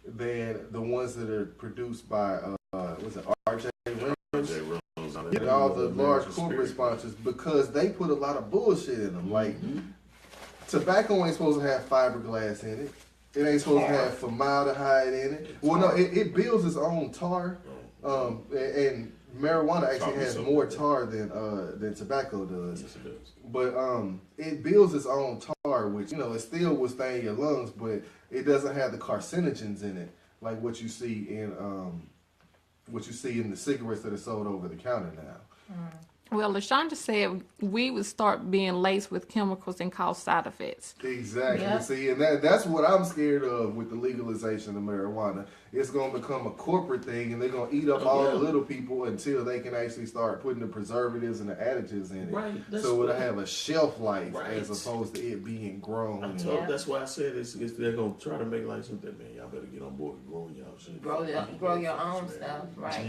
than the ones that are produced by what's it, RJ Reynolds? And all the large corporate sponsors, because they put a lot of bullshit in them. Like tobacco ain't supposed to have fiberglass in it. It ain't supposed to have formaldehyde in it. Well, no, it builds its own tar, and marijuana actually has more tar than tobacco does. Yes, it does. But it builds its own tar, which, you know, it still will stain your lungs, but it doesn't have the carcinogens in it like what you see in the cigarettes that are sold over the counter now. Well, LaShonda said weed would start being laced with chemicals and cause side effects. Exactly. Yeah. See, and that's what I'm scared of with the legalization of marijuana. It's going to become a corporate thing, and they're going to eat up all the little people until they can actually start putting the preservatives and the additives in it. Right. So it'll have a shelf life as opposed to it being grown. That's why I said they're going to try to make like something, man, y'all better get on board with growing y'all shit. Grow your own stuff, right?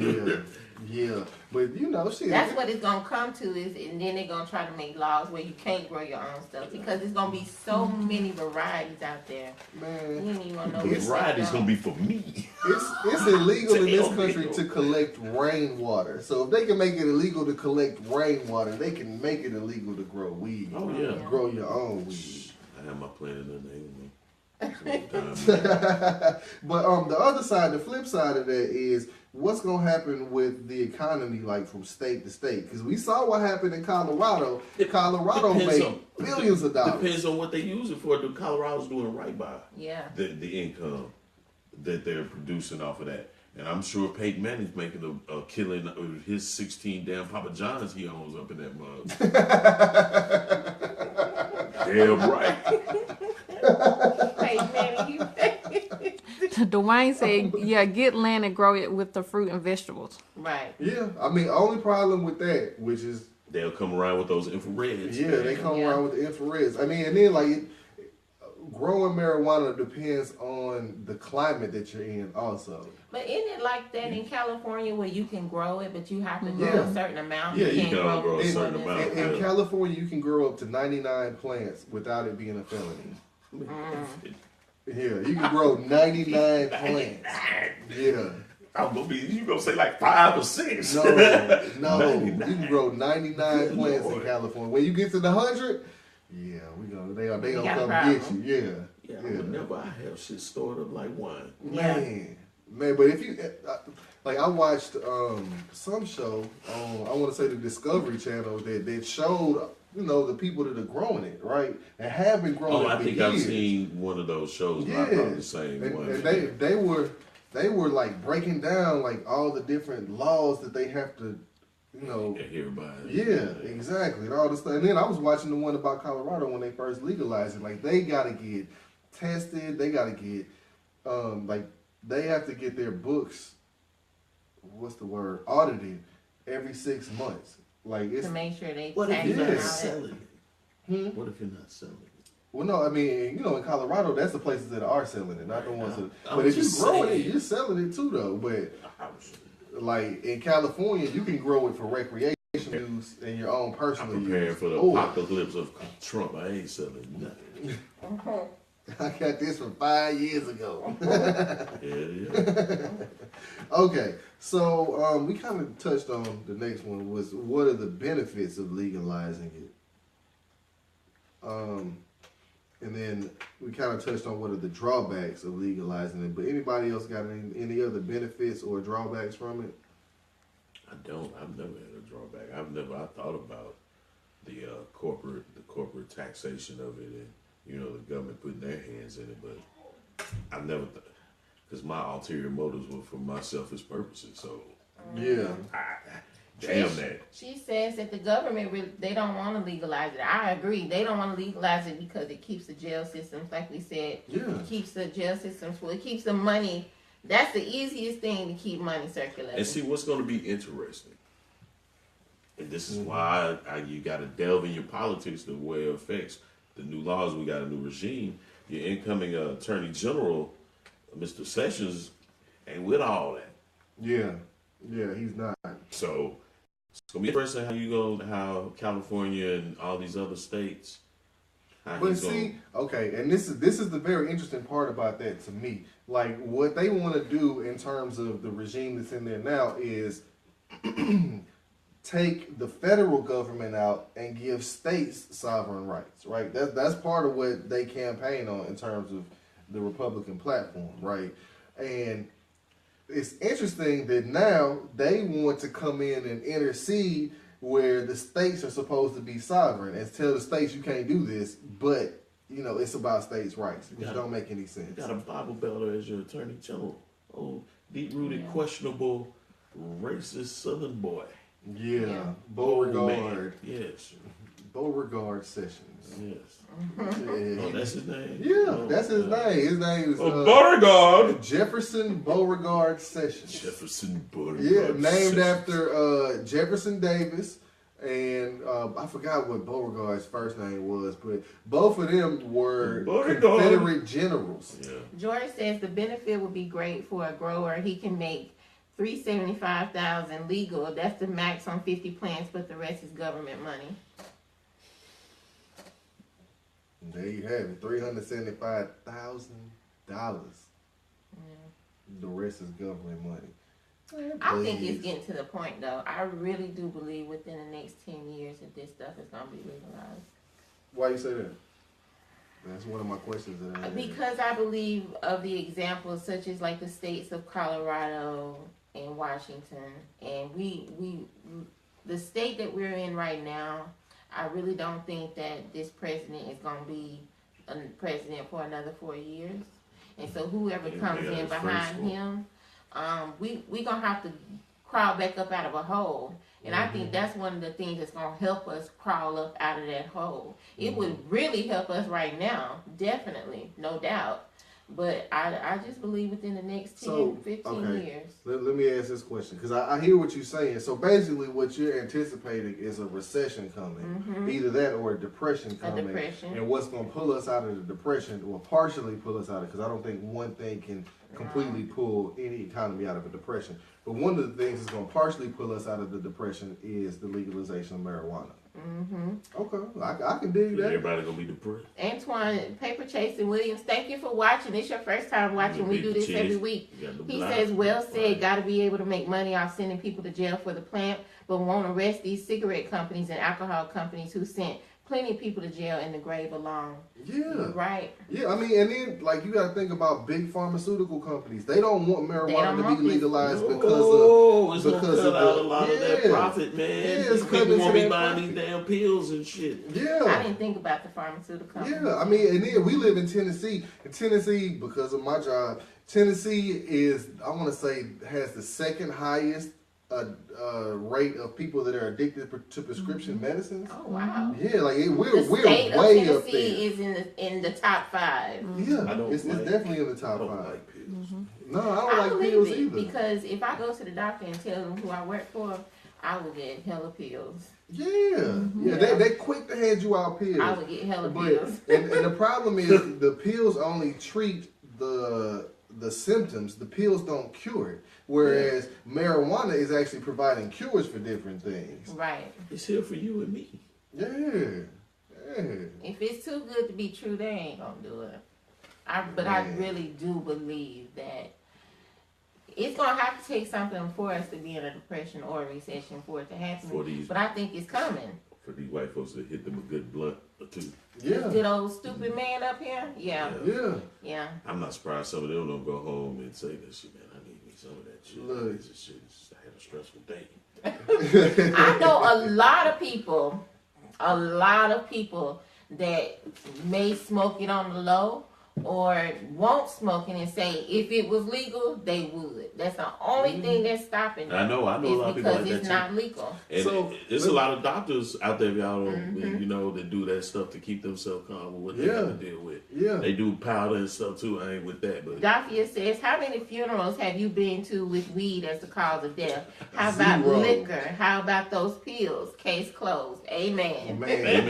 Yeah. But, you know, shit. That's what it's gonna come to and then they're gonna try to make laws where you can't grow your own stuff because there's gonna be so many varieties out there. Man, you ain't even know the variety's gonna be for me. It's illegal in this country to collect rainwater. So if they can make it illegal to collect rainwater, they can make it illegal to grow weed. Oh yeah, grow your own weed. I have my plan in the name. But the other side, the flip side of that is what's going to happen with the economy, like from state to state. Because we saw what happened in Colorado. Colorado made billions of dollars. Depends on what they use it for. Colorado's doing right by the income that they're producing off of that. And I'm sure Peyton Manning's making a killing of his 16 damn Papa John's he owns up in that mug. Damn right. Dwayne said, get land and grow it with the fruit and vegetables. Right. Yeah. I mean, only problem with that, which is... They'll come around with those infrareds. Yeah, they come around with the infrareds. I mean, and then, like, growing marijuana depends on the climate that you're in also. But isn't it like that in California where you can grow it, but you have to grow a certain amount? Yeah, you can only grow a certain amount. In California, you can grow up to 99 plants without it being a felony. Yeah, you can grow 99 plants. Yeah. You gonna say like 5 or 6? No. You can grow 99 plants in California. When you get to the 100, yeah, they gonna come get you. Yeah. Whenever I have shit stored up like wine. Man, but if you like, I watched some show on, I want to say the Discovery Channel that showed, you know, the people that are growing it, right, and have been growing it for years. I've seen one of those shows. Yeah, not the same one. And they were like breaking down like all the different laws that they have to, you know. Hear about it. Yeah, exactly, and all this stuff. And then I was watching the one about Colorado when they first legalized it. Like, they got to get tested. They got to get like, they have to get their books, what's the word, audited every 6 months. Like, it's to make sure they. What if you're not selling it? What if you're not selling it? Well, no, I mean, you know, in Colorado, that's the places that are selling it, not the ones that. But if you're growing it, you're selling it too, though. But like in California, you can grow it for recreation use and your own personal use. I'm preparing for the apocalypse of Trump. I ain't selling nothing. I got this from 5 years ago. Yeah. Okay, so we kind of touched on the next one was what are the benefits of legalizing it? And then we kind of touched on what are the drawbacks of legalizing it. But anybody else got any other benefits or drawbacks from it? I don't. I've never had a drawback. I thought about the corporate taxation of it, and the government putting their hands in it. But I never, because my ulterior motives were for my selfish purposes. So Yeah. Damn that. She says that the government they don't want to legalize it. I agree. They don't want to legalize it because it keeps the jail systems, like we said. Yeah. It keeps the jail systems full. It keeps the money. That's the easiest thing to keep money circulating. And see what's going to be interesting. And this is why you got to delve in your politics the way it affects the new laws. We got a new regime. Your incoming Attorney General, Mr. Sessions, ain't with all that. Yeah. Yeah, he's not. So it's gonna be interesting how California and all these other states. But see, okay, and this is the very interesting part about that to me. Like what they want to do in terms of the regime that's in there now is take the federal government out and give states sovereign rights, right? That's part of what they campaign on in terms of the Republican platform, right? And it's interesting that now they want to come in and intercede where the states are supposed to be sovereign and tell the states you can't do this, but it's about states' rights, which don't make any sense. You got a Bible belter as your Attorney General. Oh, deep-rooted, questionable, racist Southern boy. Yeah. Beauregard. Yes. Beauregard Sessions. Yes. Yeah. Oh, that's his name? Yeah, that's his name. His name is Beauregard. Jefferson Beauregard Sessions. Jefferson Beauregard. Yeah, named Sessions. after Jefferson Davis, and I forgot what Beauregard's first name was, but both of them were Confederate generals. Yeah. George says the benefit would be great for a grower. He can make $375,000 legal. That's the max on 50 plants, but the rest is government money. There you have it, $375,000. The rest is government money. I think it's getting to the point, though. I really do believe within the next 10 years that this stuff is going to be legalized. Why you say that? That's one of my questions. Because I believe of the examples such as like the states of Colorado and Washington, and the state that we're in right now, I really don't think that this president is going to be a president for another 4 years. And so whoever comes in behind him, we going to have to crawl back up out of a hole. And I think that's one of the things that's going to help us crawl up out of that hole. It would really help us right now, definitely, no doubt. But I just believe within the next 15 years. Let me ask this question, because I hear what you're saying. So basically what you're anticipating is a recession coming. Either that or a depression coming. And what's going to pull us out of the depression, or partially pull us out of it, because I don't think one thing can completely pull any economy out of a depression. But one of the things that's going to partially pull us out of the depression is the legalization of marijuana. Okay, I can dig that. Everybody gonna be depressed. Antoine, Paper Chasing Williams, thank you for watching. It's your first time watching. We do this every week. He says, well said, got to be able to make money off sending people to jail for the plant, but won't arrest these cigarette companies and alcohol companies who sent plenty of people to jail in the grave alone. Yeah. Right. Yeah, I mean, and then, like, you got to think about big pharmaceutical companies. They don't want marijuana to be legalized because of a lot of that profit, man. Yeah, People won't be buying these damn pills and shit. Yeah. I didn't think about the pharmaceutical companies. Yeah, I mean, and then we live in Tennessee. And Tennessee, because of my job, Tennessee is, I want to say, has the second highest rate of people that are addicted to prescription medicines. Oh wow! Yeah, like we're way up there. Is in the top 5. Yeah, it's definitely in the top 5. Like pills. No, I don't like pills either. Because if I go to the doctor and tell them who I work for, I will get hella pills. Yeah, they quick to hand you out pills. I would get hella pills. And the problem is the pills only treat the symptoms. The pills don't cure it. Whereas marijuana is actually providing cures for different things. Right. It's here for you and me. Yeah. If it's too good to be true, they ain't gonna do it. I really do believe that it's gonna have to take something for us to be in a depression or a recession for it to happen. But I think it's coming. For these white folks to hit them a good blunt or two. Yeah. This good old stupid man up here. Yeah. I'm not surprised some of them don't go home and say this shit, man. I need me some of that shit. Look. I had a stressful day. I know a lot of people a lot of people that may smoke it on the low or won't smoke it and say if it was legal, they would. That's the only thing that's stopping them. I know a lot of people like that because it's too. not legal. And So, there's a lot of doctors out there, y'all, you know, that do that stuff to keep themselves calm with what they have to deal with. Yeah. They do powder and stuff too. I ain't with that, but Dafia says, how many funerals have you been to with weed as the cause of death? How about 0. liquor? How about those pills? Case closed. Amen.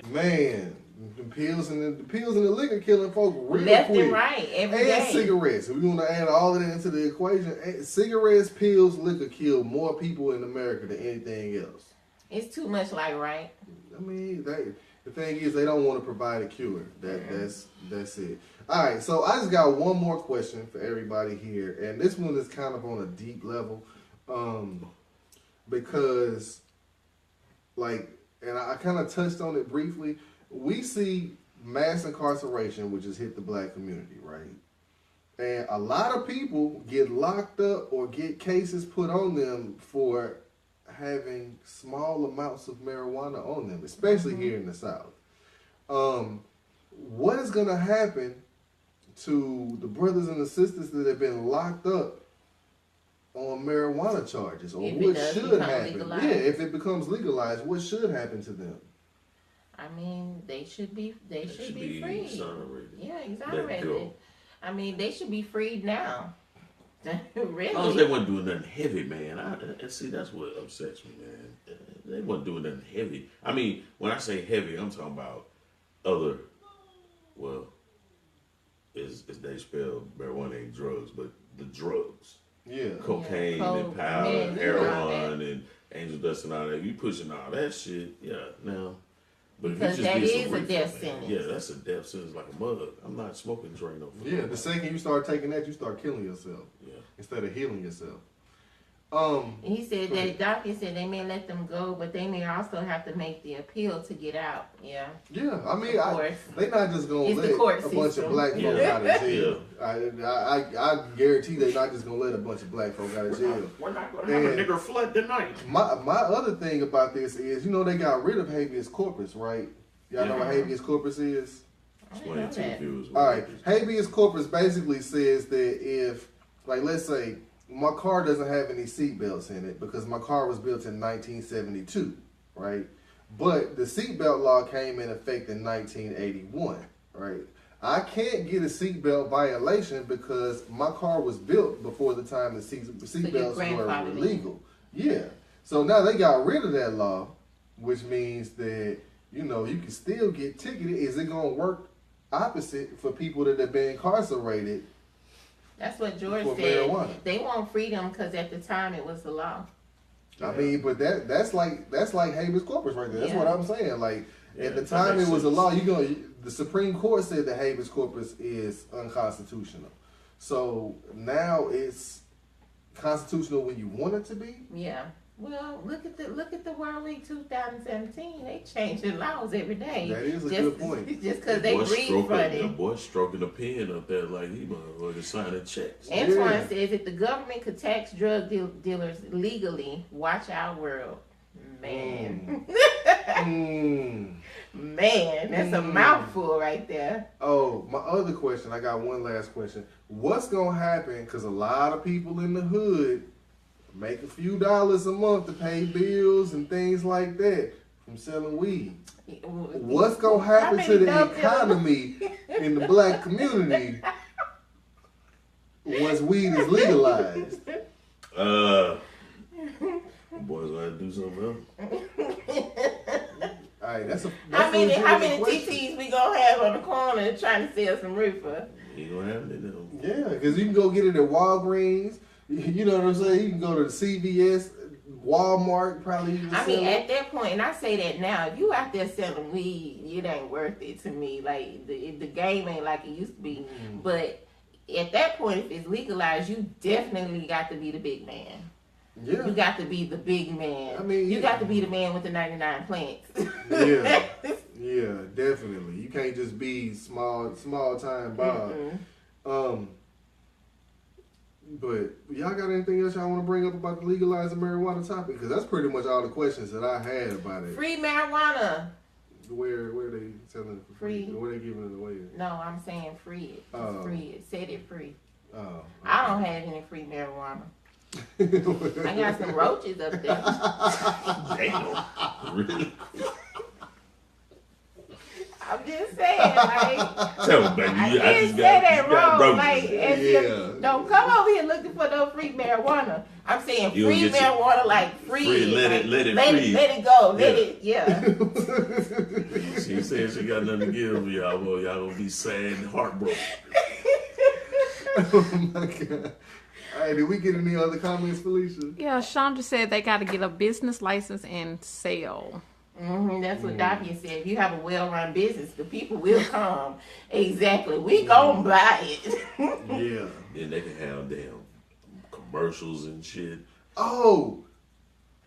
Man, the pills and the liquor killing folks real Left quick. and right every And day. cigarettes. We want to add all of that into the equation. Cigarettes, pills, liquor kill more people in America than anything else. It's too much like right. I mean, the thing is, they don't want to provide a cure. That's it. All right, so I just got one more question for everybody here, and this one is kind of on a deep level, because, like, and I kind of touched on it briefly. We see mass incarceration, which has hit the black community, right? And a lot of people get locked up or get cases put on them for having small amounts of marijuana on them, especially here in the South. What is going to happen to the brothers and the sisters that have been locked up on marijuana charges? Or what should happen? Legalized. Yeah, if it becomes legalized, what should happen to them? I mean, they should be free. exonerated. Yeah, Let exonerated. go. I mean, they should be freed now. Really? As long as they wasn't doing nothing heavy, man. And see, that's what upsets me, man. They wasn't doing nothing heavy. I mean, when I say heavy, I'm talking about other, well, as they spell marijuana ain't drugs, but the drugs. Yeah. Cocaine and powder and heroin and angel dust and all that. You pushing all that shit, yeah, now. But Because if you just that get some is a reefer, death man, sentence. Yeah, that's a death sentence like a mug. I'm not smoking Dre no food. Yeah, the second you start taking that, you start killing yourself. Yeah. Instead of healing yourself. He said that doctor said they may let them go, but they may also have to make the appeal to get out. Yeah. Yeah, I mean, Of course. they not just gonna It's the let court a bunch of system. black folk Yeah. out of jail. I guarantee they not just gonna let a bunch of black folk out of jail. We're not gonna have a nigger flood tonight. My other thing about this is, you know, they got rid of habeas corpus, right? Y'all know what habeas corpus is? Explain to the viewers. All right, habeas corpus basically says that if, like, let's say my car doesn't have any seatbelts in it because my car was built in 1972, right? But the seatbelt law came in effect in 1981, right? I can't get a seatbelt violation because my car was built before the time the seatbelts were legal. Yeah. So now they got rid of that law, which means that, you know, you can still get ticketed. Is it going to work opposite for people that have been incarcerated? That's what George For said. marijuana. They want freedom because at the time it was the law. I mean, but that's like habeas corpus right there. That's what I'm saying. Like, at the that time makes it was a sense. law. The Supreme Court said that habeas corpus is unconstitutional. So now it's constitutional when you want it to be. Yeah. Well, look at the World League 2017. They changing laws every day. That is a good point. Just because they breathe The funny. boy stroking the pen up there like he motherfucker signing checks. Antoine says if the government could tax drug dealers legally, watch our world. Man. Man, that's a mouthful right there. Oh, my other question. I got one last question. What's gonna happen? Because a lot of people in the hood make a few dollars a month to pay bills and things like that from selling weed. What's gonna happen to the economy in the black community once weed is legalized? Boys gonna have to do something else. All right, that's How many question. TTs we gonna have on the corner trying to sell some reefer? You gonna have it though. Yeah, because you can go get it at Walgreens. You know what I'm saying? You can go to the CVS, Walmart, probably even I mean, sell at that point, and I say that now, if you out there selling weed, it ain't worth it to me. Like, the game ain't like it used to be. But at that point, if it's legalized, you definitely got to be the big man. Yeah. You got to be the big man. I mean, you yeah. got to be the man with the 99 plants. Yeah. Yeah, definitely. You can't just be small time Bob. But y'all got anything else y'all want to bring up about the legalizing marijuana topic? Because that's pretty much all the questions that I had about it. Free marijuana. Where they selling it for free? Where they giving it away? No, I'm saying free it. Just free it. Set it free. Oh. Okay. I don't have any free marijuana. I got some roaches up there. Damn. Really? I'm just saying, like. Tell me, baby. I You didn't just say got that wrong. roaches. Like, as if, don't come over here looking for no free marijuana. I'm saying You'll free get marijuana, like free. Free, let it freeze. Let it go. Yeah. Let it, yeah. She said she got nothing to give y'all. Well, y'all gonna be sad and heartbroken. Oh my God. All right, did we get any other comments, Felicia? Yeah, Chandra said they got to get a business license and sell. That's what Davia said. If you have a well-run business, the people will come. Exactly. We gonna buy it. Yeah. Then they can have damn commercials and shit. Oh,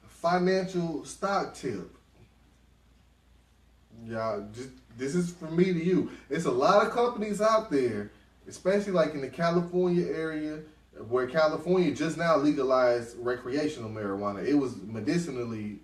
financial stock tip. Y'all, this is from me to you. It's a lot of companies out there, especially like in the California area, where California just now legalized recreational marijuana. It was medicinally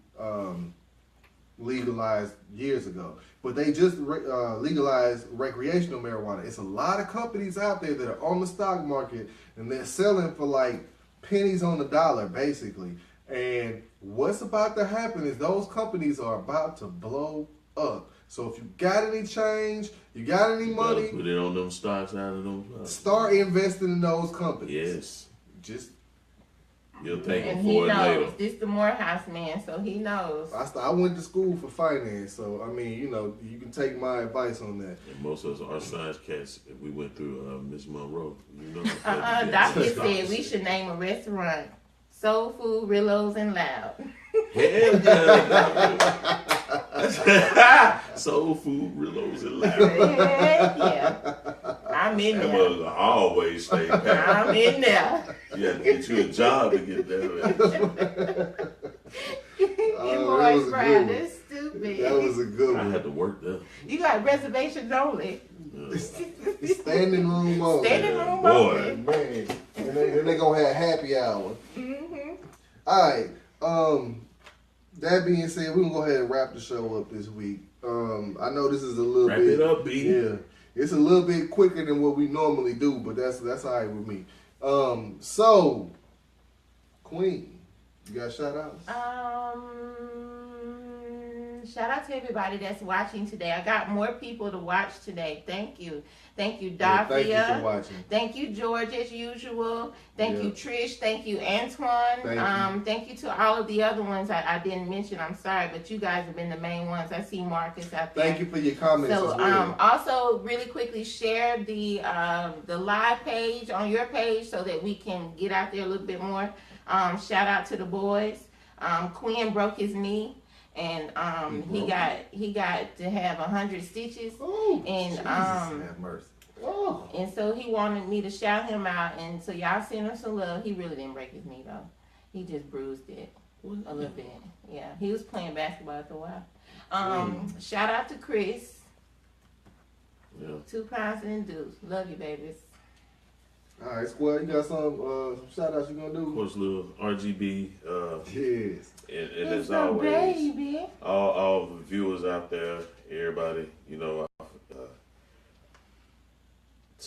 legalized years ago, but they just legalized recreational marijuana. It's a lot of companies out there that are on the stock market and they're selling for like pennies on the dollar, basically. And what's about to happen is those companies are about to blow up. So if you got any change, you got any money, put it on them stocks out of them. Start investing in those companies. Yes. Just you'll thank him And he for it later. knows. This the Morehouse man, so he knows. I went to school for finance, so I mean, you know, you can take my advice on that. And most of us are science cats. If we went through Miss Monroe, you know. Doctor said we should name a restaurant Soul Food, Rillos, and Loud. Hell yeah. Soul Food, Rillos, and Loud. Heck yeah. I'm in That there. was always stay packed. I'm in there. You had to get you a job to get there. You that boys was a fried. good one. That's stupid. That was a good I one. had to work there. You got reservations only. Standing room only. Standing room Boy. only. Man, and they gonna have happy hour. Mm-hmm. All right. That being said, we're gonna go ahead and wrap the show up this week. I know this is a little Wrap bit. it up, B. Yeah, it's a little bit quicker than what we normally do, but that's all right with me. So, Queen, you got shout outs? Shout out to everybody that's watching today. I got more people to watch today. Thank you. Thank you, Yeah, Dafia. thank you for watching. Thank you, George, as usual. Thank Yeah. you, Trish. Thank you, Antoine. Thank you to all of the other ones I didn't mention. I'm sorry, but you guys have been the main ones. I see Marcus out there. Thank you for your comments So, as well. also really quickly share the live page on your page so that we can get out there a little bit more. Shout out to the boys. Quinn broke his knee, and he got to have 100 stitches. Oh, and Jesus, have mercy. Oh. And so he wanted me to shout him out, and so y'all send him some love. He really didn't break his knee though; he just bruised it a little bit. Yeah, he was playing basketball after a while. Shout out to Chris. Yeah. 2 pounds and deuce. Love you, babies. All right, squad, you got some shout outs you gonna Of do? course, little RGB. Yes. And It's as a always, baby. all the viewers out there, everybody, you know,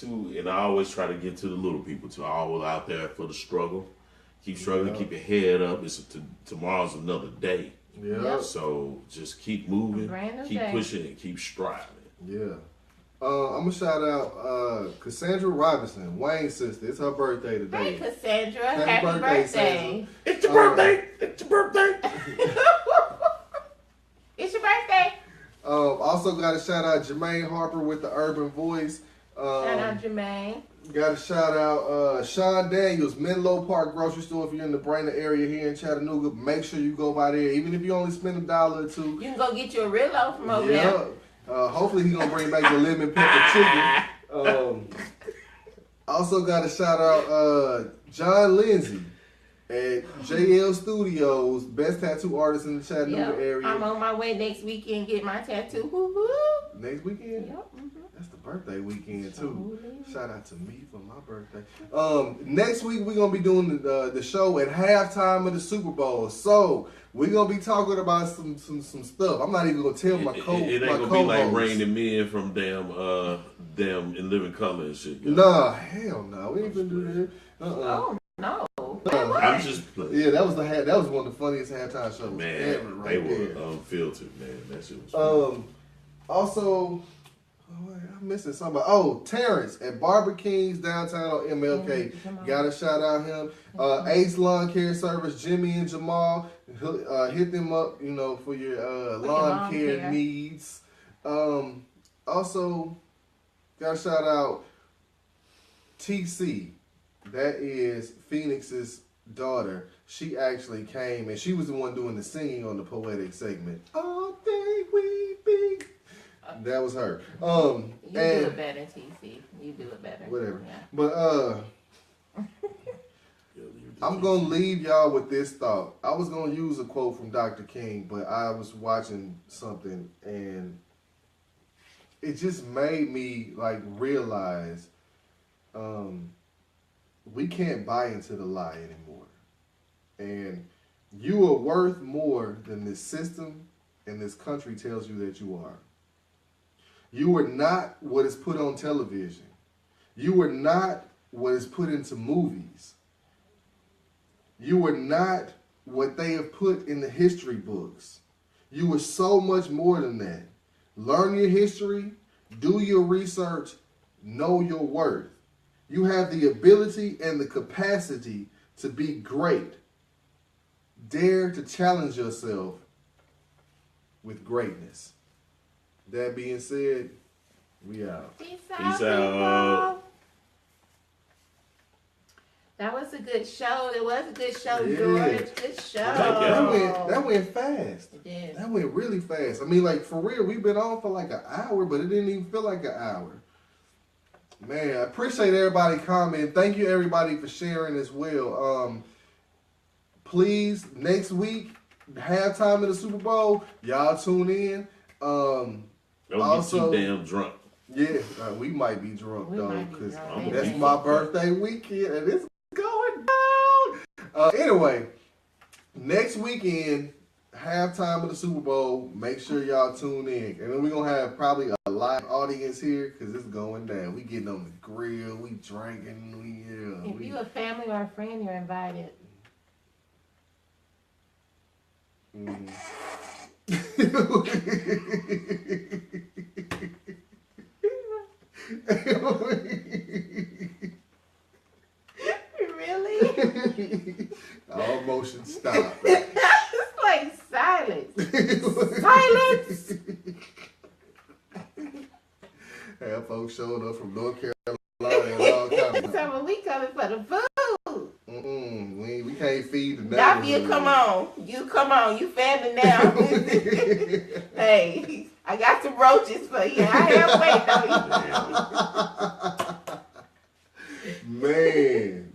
and I always try to get to the little people too. All out there for the struggle. Keep struggling, keep your head up. Tomorrow's another day. Yeah. So just keep moving, Brand new keep day. pushing, and keep striving. Yeah. I'm gonna shout out Cassandra Robinson, Wayne's sister. It's her birthday today. Hey, Cassandra. Happy Happy birthday, birthday. It's your birthday. It's your birthday. It's your birthday. Also got to shout out Jermaine Harper with the Urban Voice. Shout out Jermaine. Got to shout out Sean Daniels, Menlo Park Grocery Store. If you're in the Brainerd area here in Chattanooga, make sure you go by there. Even if you only spend $1 or $2. You can go get you a Rillo from over there. Hopefully he's gonna bring back the lemon pepper chicken. Also got to shout out John Lindsay at JL Studios, best tattoo artist in the Chattanooga Yep. area. I'm on my way next weekend get my tattoo. Woo-hoo. Next weekend? Yep. Mm-hmm. That's the birthday. birthday weekend too. Shout out to me for my birthday. Next week we're gonna be doing the show at halftime of the Super Bowl. So we're gonna be talking about some stuff. I'm not even gonna tell my It ain't gonna be like Raining Men from damn In Living Color and shit. Nah, hell no. We ain't gonna do that. Oh no. I'm just playing. Yeah, that was one of the funniest halftime shows Man, ever. they Right there. were unfiltered, man. That shit was funny. Also, I'm missing somebody. Oh, Terrence at Barber King's downtown on MLK. Gotta shout out him. Ace Lawn Care Service, Jimmy and Jamal. Hit them up, for your lawn care needs. Also, gotta shout out TC. That is Phoenix's daughter. She actually came and she was the one doing the singing on the poetic segment. All day we be. That was her. You do it better, TC. You do it better. Whatever. Yeah. But I'm gonna leave y'all with this thought. I was gonna use a quote from Dr. King, but I was watching something and it just made me realize we can't buy into the lie anymore. And you are worth more than this system and this country tells you that you are. You are not what is put on television. You are not what is put into movies. You are not what they have put in the history books. You are so much more than that. Learn your history, do your research, know your worth. You have the ability and the capacity to be great. Dare to challenge yourself with greatness. That being said, we out. Peace Peace out. That was a good show. It was a good show, Yeah. George. Good show. That went fast. It did. That went really fast. I mean, for real, we've been on for an hour, but it didn't even feel like an hour. Man, I appreciate everybody commenting. Thank you, everybody, for sharing as well. Please, next week, halftime of the Super Bowl, y'all tune in. Don't get too damn drunk. Yeah, we might be drunk, We though, might be because drunk. that's my birthday weekend, and it's going down. Anyway, next weekend, halftime of the Super Bowl, make sure y'all tune in. And then we're going to have probably a live audience here, because it's going down. We getting on the grill, we drinking, If you a family or a friend, you're invited. Really? All motion stop. It's like silence. Silence. Have folks showing up from North Carolina and all kinds of. So when we coming for the food. We can't feed the Davia, come on. You come on. You family now. Hey, I got some roaches for you. I have weight though. Man.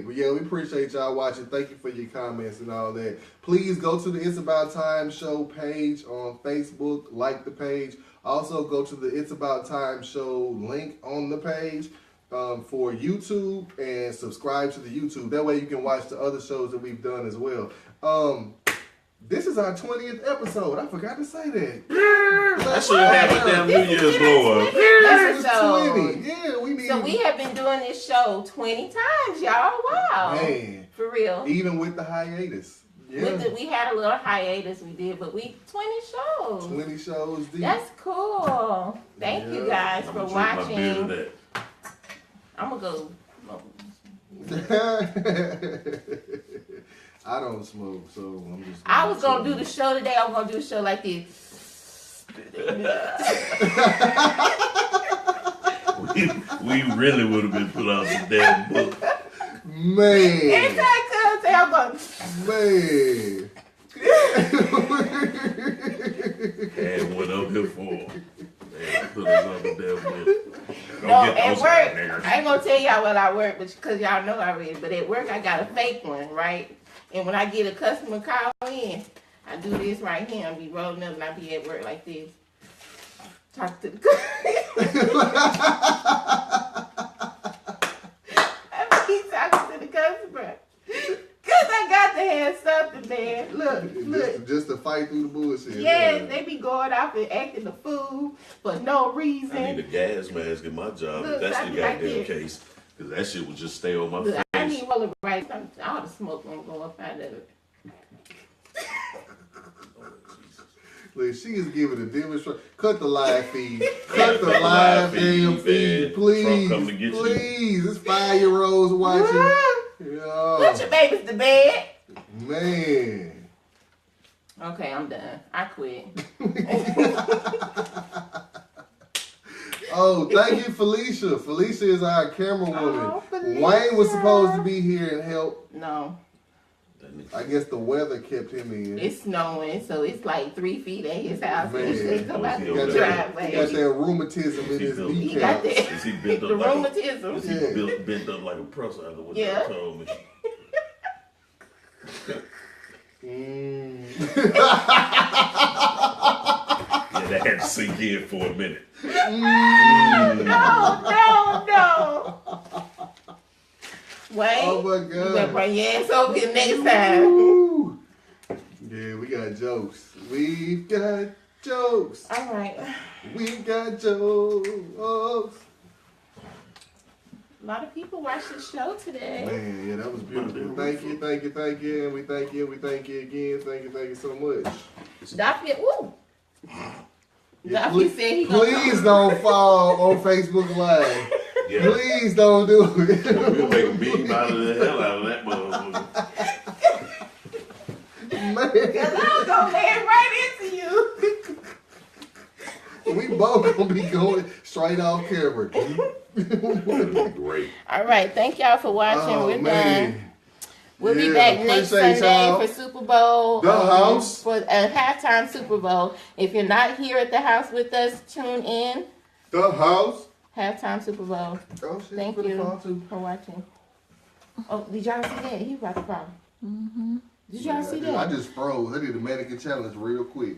But yeah, we appreciate y'all watching. Thank you for your comments and all that. Please go to the It's About Time Show page on Facebook. Like the page. Also go to the It's About Time Show link on the page for YouTube and subscribe to the YouTube. That way you can watch the other shows that we've done as well. This is our 20th episode. I forgot to say that. I should have had a damn New Year's blow up. This is 20. Yeah, we need. So we have been doing this show 20 times, y'all. Wow. Man. For real. Even with the hiatus. Yeah. We had a little hiatus we did, but 20 shows. 20 shows deep. That's cool. Thank you guys for watching. I'm going to go. I don't smoke, so I'm just. I was going to do the show today. I was going to do a show like this. we really would have been put out the damn book. Man. Anytime I come, say I'm going Man. And went up here for. Man, put us on the damn book. No, at work, I ain't gonna tell y'all what I work, because y'all know already. But at work, I got a fake one, right? And when I get a customer call in, I do this right here. I be rolling up and I be at work like this. Talk to the I mean, talking to the customer. Cause I got to have something, man. Look. Just to fight through the bullshit. Yes, they be going off and acting the fool for no reason. I need a gas mask in my job. Look, That's the like goddamn this. case. Cause that shit would just stay on my Look, face. I need roller right. All the smoke gonna go up out of it. Look, she is giving a demonstration. Cut the live feed. Cut the live damn feed, please. Trump come to get you. Please. It's 5-year-olds watching. Yo, Put your babies to bed. man. Okay, I'm done. I quit. Oh, thank you, Felicia. Felicia is our camera woman. Oh, Felicia. Wayne was supposed to be here and help. No, I guess the weather kept him in. it's snowing, so it's like 3 feet at his house. Man. And shit come out He the got that- driveway. He got that rheumatism in his He got kneecaps. that. Is he bent up The like rheumatism. Is he Yeah. bent up like a press after what Yeah. you told me? Yeah, that had to sink in for a minute. No. Wayne, Oh my you better God. bring your ass over here next time. Woo. Yeah, we got jokes. We've got jokes. All right. We've got jokes. A lot of people watch the show today. Man, yeah, that was beautiful. Thank you. And we thank you again. Thank you so much. Daffy, ooh. Yeah, Daffy said he gonna please don't fall on Facebook Live. Yeah. Please don't do it. We'll make a beam out of the hell out of that motherfucker. Man, Cause I was gonna land right into you. we both gonna be going straight off camera. That'd be great. All right, thank y'all for watching. Oh, We're done. man. We'll be Yeah, back next appreciate Sunday y'all. for Super Bowl. The house. For a halftime Super Bowl. If you're not here at the house with us, tune in. The house. Halftime Super Bowl. Oh, shit, Thank put it you on too. for watching. Oh, did y'all see that? He about to fall. Did y'all see I that? just froze. I did a mannequin challenge real quick.